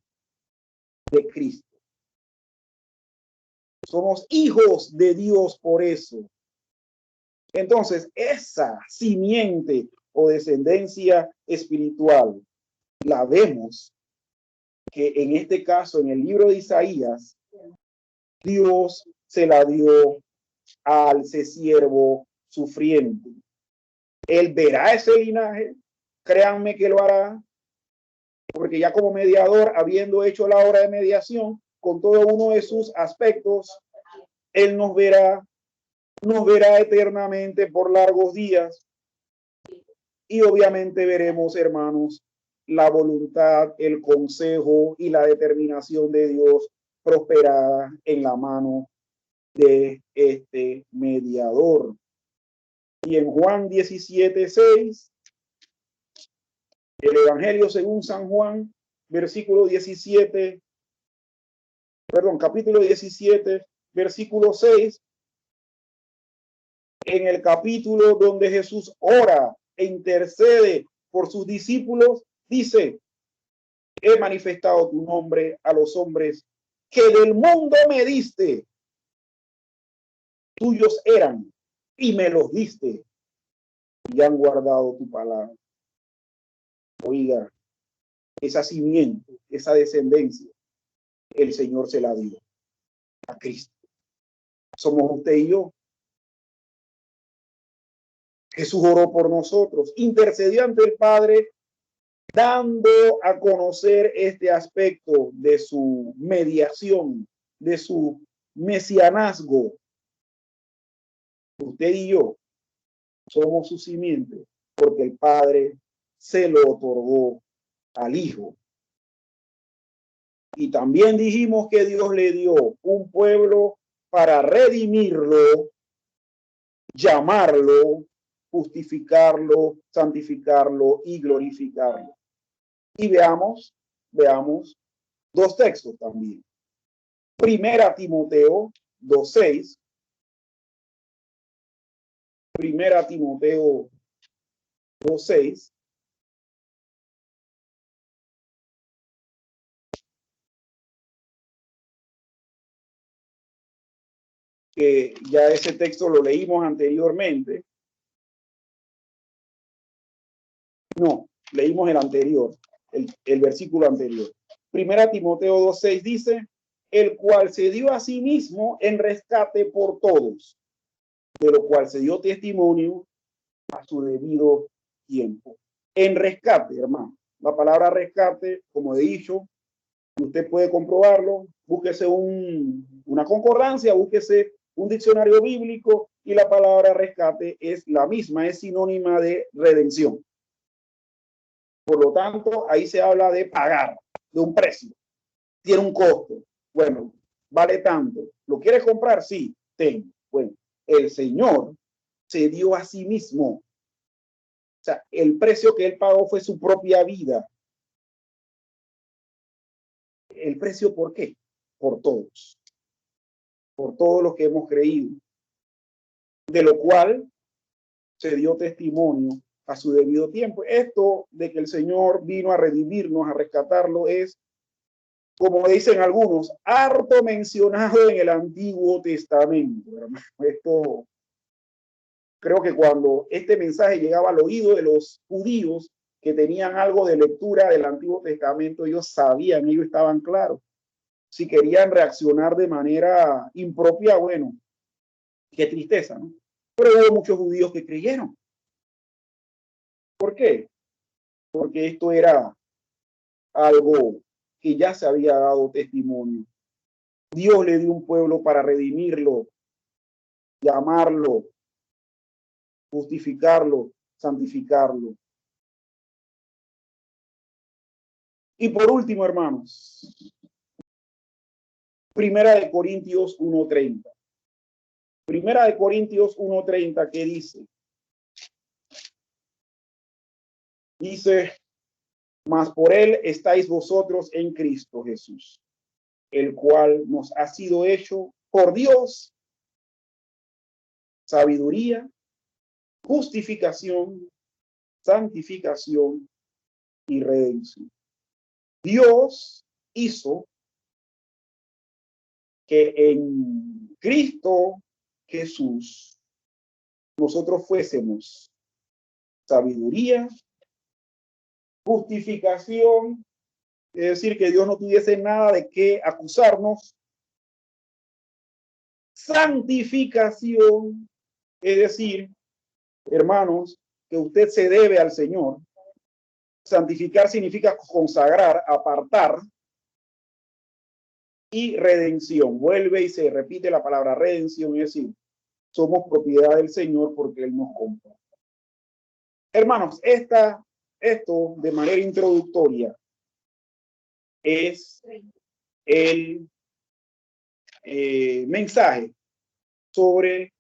de Cristo. Somos hijos de Dios por eso. Entonces, esa simiente o descendencia espiritual la vemos que en este caso, en el libro de Isaías, Dios se la dio al siervo sufriente. Él verá ese linaje, créanme que lo hará, porque ya como mediador, habiendo hecho la obra de mediación, con todo uno de sus aspectos, Él nos verá eternamente por largos días. Y obviamente veremos, hermanos, la voluntad, el consejo y la determinación de Dios prosperada en la mano de este mediador. Y en Juan 17:6, el Evangelio según San Juan, capítulo 17, versículo 6, en el capítulo donde Jesús ora e intercede por sus discípulos, dice: he manifestado tu nombre a los hombres que del mundo me diste. Tuyos eran y me los diste y han guardado tu palabra. Oiga, esa simiente, esa descendencia, el Señor se la dio a Cristo. Somos usted y yo. Jesús oró por nosotros, intercedió ante el Padre, dando a conocer este aspecto de su mediación, de su mesianazgo. Usted y yo somos su simiente, porque el Padre se lo otorgó al Hijo. Y también dijimos que Dios le dio un pueblo para redimirlo, llamarlo, justificarlo, santificarlo y glorificarlo. Y veamos dos textos también. Primera Timoteo 2:6. Primera Timoteo 2:6. Que ya ese texto lo leímos anteriormente. No, leímos el anterior, el versículo anterior. Primera Timoteo 2:6 dice: el cual se dio a sí mismo en rescate por todos, de lo cual se dio testimonio a su debido tiempo. En rescate, hermano. La palabra rescate, como he dicho, usted puede comprobarlo, búsquese una concordancia, búsquese un diccionario bíblico y la palabra rescate es la misma, es sinónima de redención. Por lo tanto, ahí se habla de pagar, de un precio. Tiene un costo. Bueno, vale tanto. ¿Lo quieres comprar? Sí, ten. Bueno, el Señor se dio a sí mismo. O sea, el precio que él pagó fue su propia vida. ¿El precio por qué? Por todos. Por todos los que hemos creído. De lo cual se dio testimonio a su debido tiempo. Esto de que el Señor vino a redimirnos, a rescatarlo, es, como dicen algunos, harto mencionado en el Antiguo Testamento, hermano. Esto, creo que cuando este mensaje llegaba al oído de los judíos que tenían algo de lectura del Antiguo Testamento, ellos sabían, ellos estaban claros. Si querían reaccionar de manera impropia, bueno, qué tristeza, ¿no? Pero hubo muchos judíos que creyeron. ¿Por qué? Porque esto era algo que ya se había dado testimonio. Dios le dio un pueblo para redimirlo, llamarlo, justificarlo, santificarlo. Y por último, hermanos, Primera de Corintios 1:30. Primera de Corintios 1:30, ¿qué dice? Dice, mas por él estáis vosotros en Cristo Jesús, el cual nos ha sido hecho por Dios sabiduría, justificación, santificación y redención. Dios hizo que en Cristo Jesús nosotros fuésemos sabiduría, justificación, es decir, que Dios no tuviese nada de qué acusarnos, santificación, es decir, hermanos, que usted se debe al Señor. Santificar significa consagrar, apartar. Y redención, vuelve y se repite la palabra redención, es decir, somos propiedad del Señor porque Él nos compró. Hermanos, esto de manera introductoria es el mensaje sobre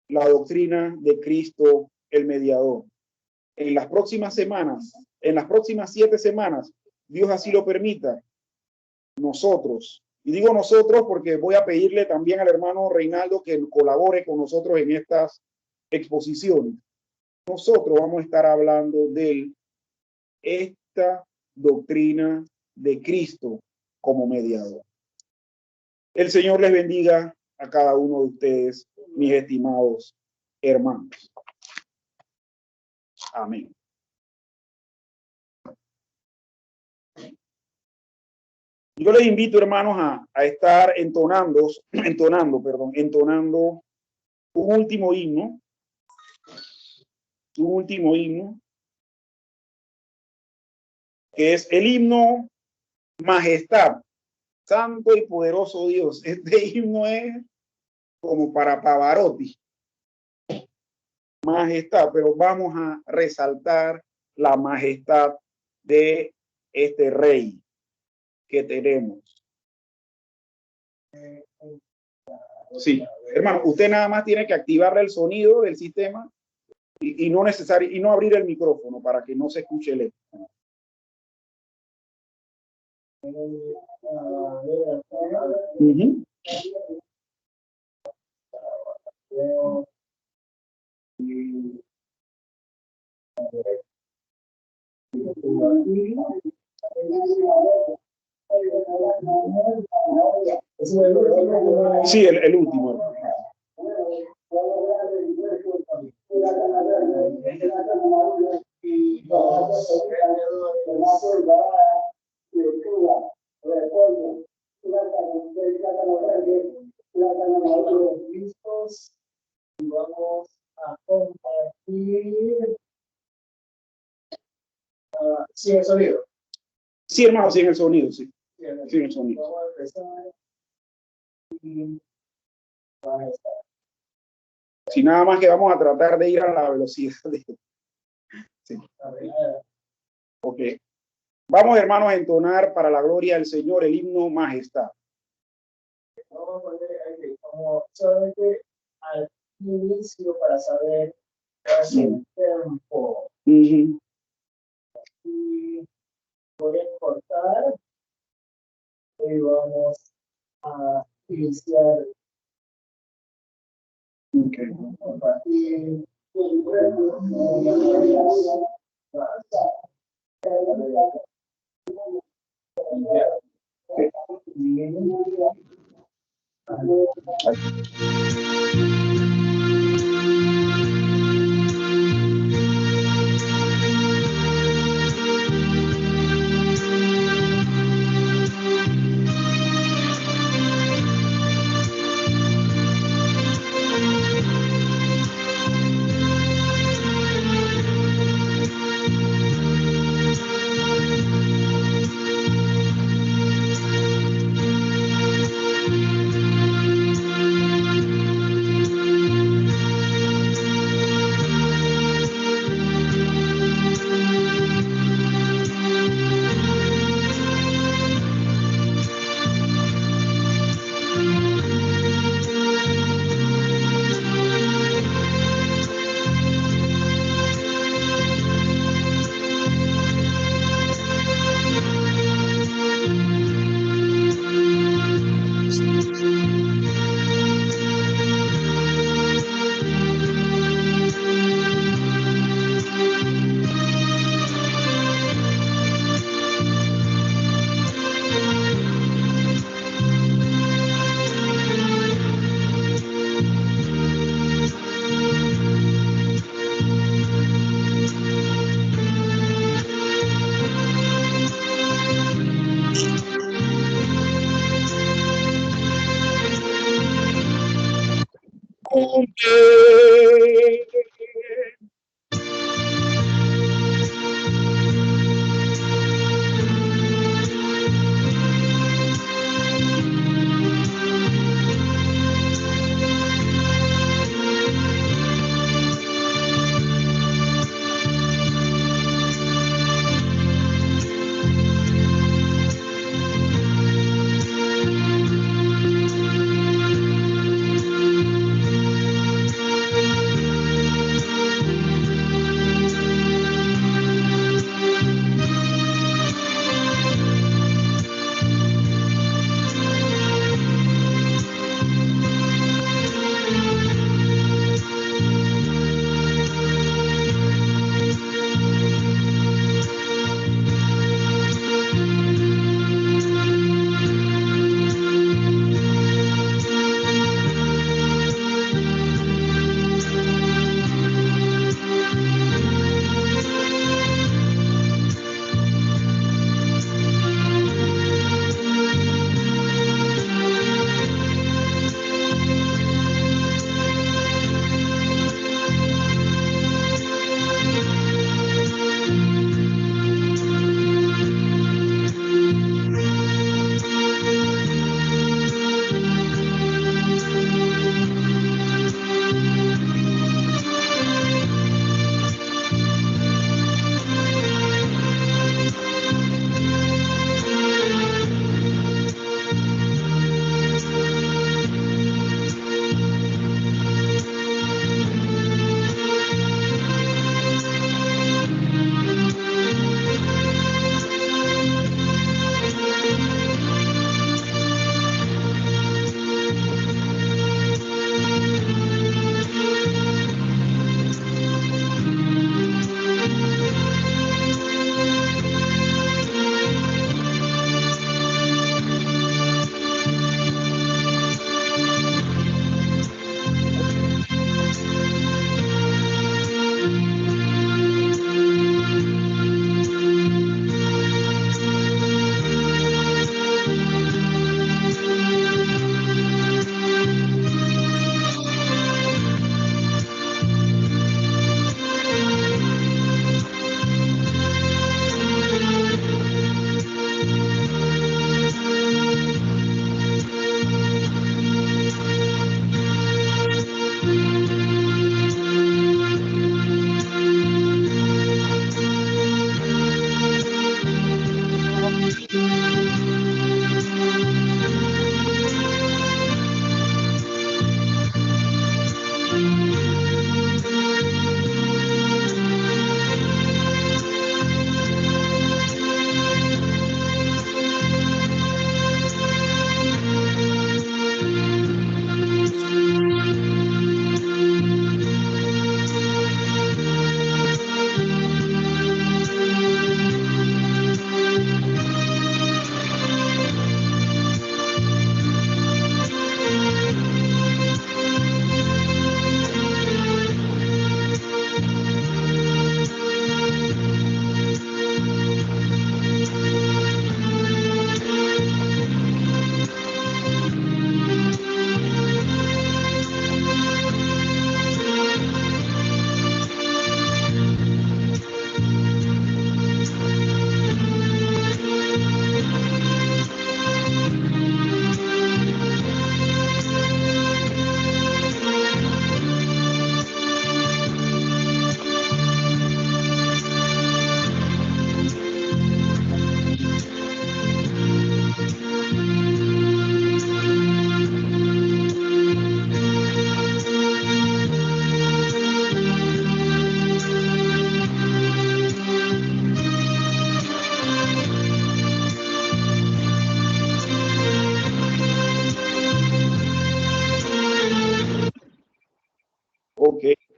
la doctrina de Cristo el mediador. En las próximas semanas, en las próximas 7 semanas, Dios así lo permita, nosotros, y digo nosotros porque voy a pedirle también al hermano Reinaldo que colabore con nosotros en estas exposiciones. Nosotros vamos a estar hablando de esta doctrina de Cristo como mediador. El Señor les bendiga a cada uno de ustedes, mis estimados hermanos. Amén. Yo les invito, hermanos, a estar entonando un último himno, que es el himno Majestad, Santo y Poderoso Dios. Este himno es como para Pavarotti, majestad, pero vamos a resaltar la majestad de este rey que tenemos. Sí, hermano, usted nada más tiene que activar el sonido del sistema y no abrir el micrófono para que no se escuche el eco. Sí, el último. Y vamos a compartir. ¿Sí el sonido? Sí, hermano, sí en el sonido, sí. Sí en el sonido. Vamos a empezar. Si nada más que vamos a tratar de ir a la velocidad de... Sí. Ok. Vamos, hermanos, a entonar para la gloria del Señor el himno Majestad. Vamos a poner ahí como solamente al inicio para saber el tiempo. Y voy a cortar y vamos a iniciar. Okay. Compartir.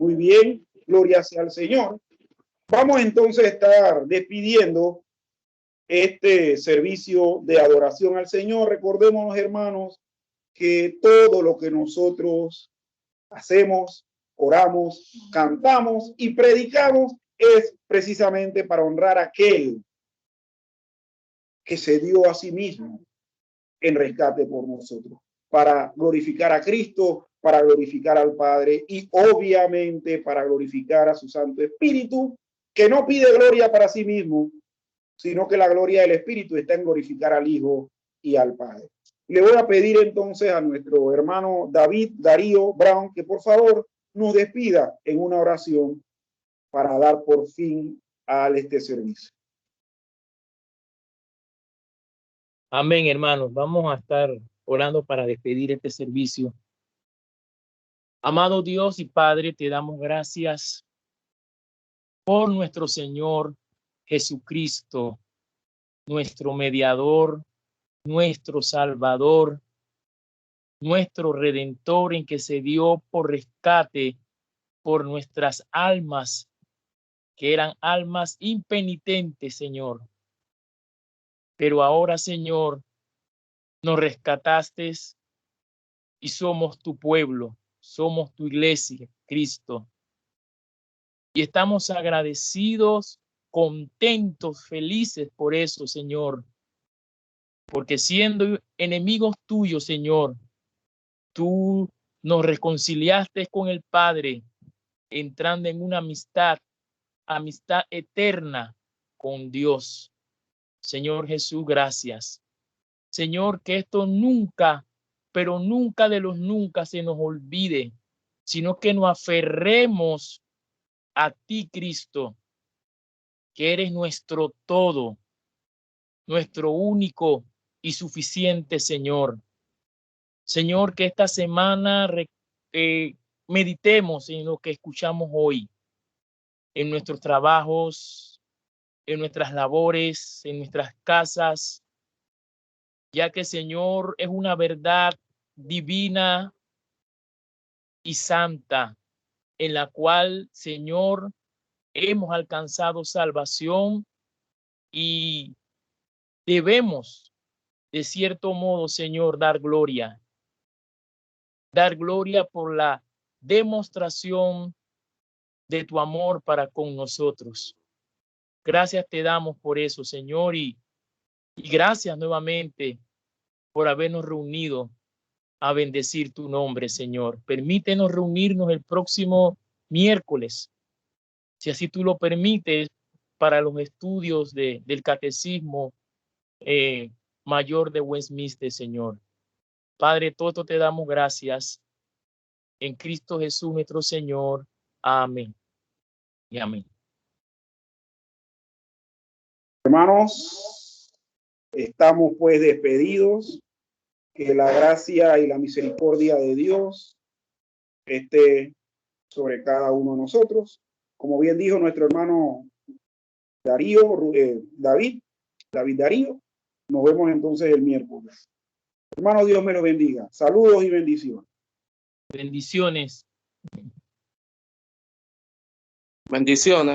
Muy bien, gloria sea al Señor. Vamos entonces a estar despidiendo este servicio de adoración al Señor. Recordémonos, hermanos, que todo lo que nosotros hacemos, oramos, cantamos y predicamos es precisamente para honrar a aquel que se dio a sí mismo en rescate por nosotros, para glorificar a Cristo, para glorificar al Padre y obviamente para glorificar a su Santo Espíritu, que no pide gloria para sí mismo, sino que la gloria del Espíritu está en glorificar al Hijo y al Padre. Le voy a pedir entonces a nuestro hermano David Darío Brown que por favor nos despida en una oración para dar por fin a este servicio. Amén, hermanos. Vamos a estar orando para despedir este servicio. Amado Dios y Padre, te damos gracias por nuestro Señor Jesucristo, nuestro mediador, nuestro Salvador, nuestro Redentor, en que se dio por rescate por nuestras almas, que eran almas impenitentes, Señor. Pero ahora, Señor, nos rescataste y somos tu pueblo, somos tu iglesia, Cristo. Y estamos agradecidos, contentos, felices por eso, Señor. Porque siendo enemigos tuyos, Señor, tú nos reconciliaste con el Padre, entrando en una amistad eterna con Dios. Señor Jesús, gracias. Señor, que esto nunca, pero nunca de los nunca se nos olvide, sino que nos aferremos a ti, Cristo, que eres nuestro todo, nuestro único y suficiente Señor. Señor, que esta semana meditemos en lo que escuchamos hoy, en nuestros trabajos, en nuestras labores, en nuestras casas, ya que, Señor, es una verdad divina y santa, en la cual, Señor, hemos alcanzado salvación y debemos, de cierto modo, Señor, dar gloria por la demostración de tu amor para con nosotros. Gracias te damos por eso, Señor, y gracias nuevamente por habernos reunido a bendecir tu nombre, Señor. Permítenos reunirnos el próximo miércoles, si así tú lo permites, para los estudios del Catecismo Mayor de Westminster, Señor. Padre, todo te damos gracias en Cristo Jesús nuestro Señor. Amén y amén. Hermanos, estamos pues despedidos. Que la gracia y la misericordia de Dios esté sobre cada uno de nosotros. Como bien dijo nuestro hermano David Darío, nos vemos entonces el miércoles. Hermano, Dios me lo bendiga. Saludos y bendiciones. Bendiciones. Bendiciones.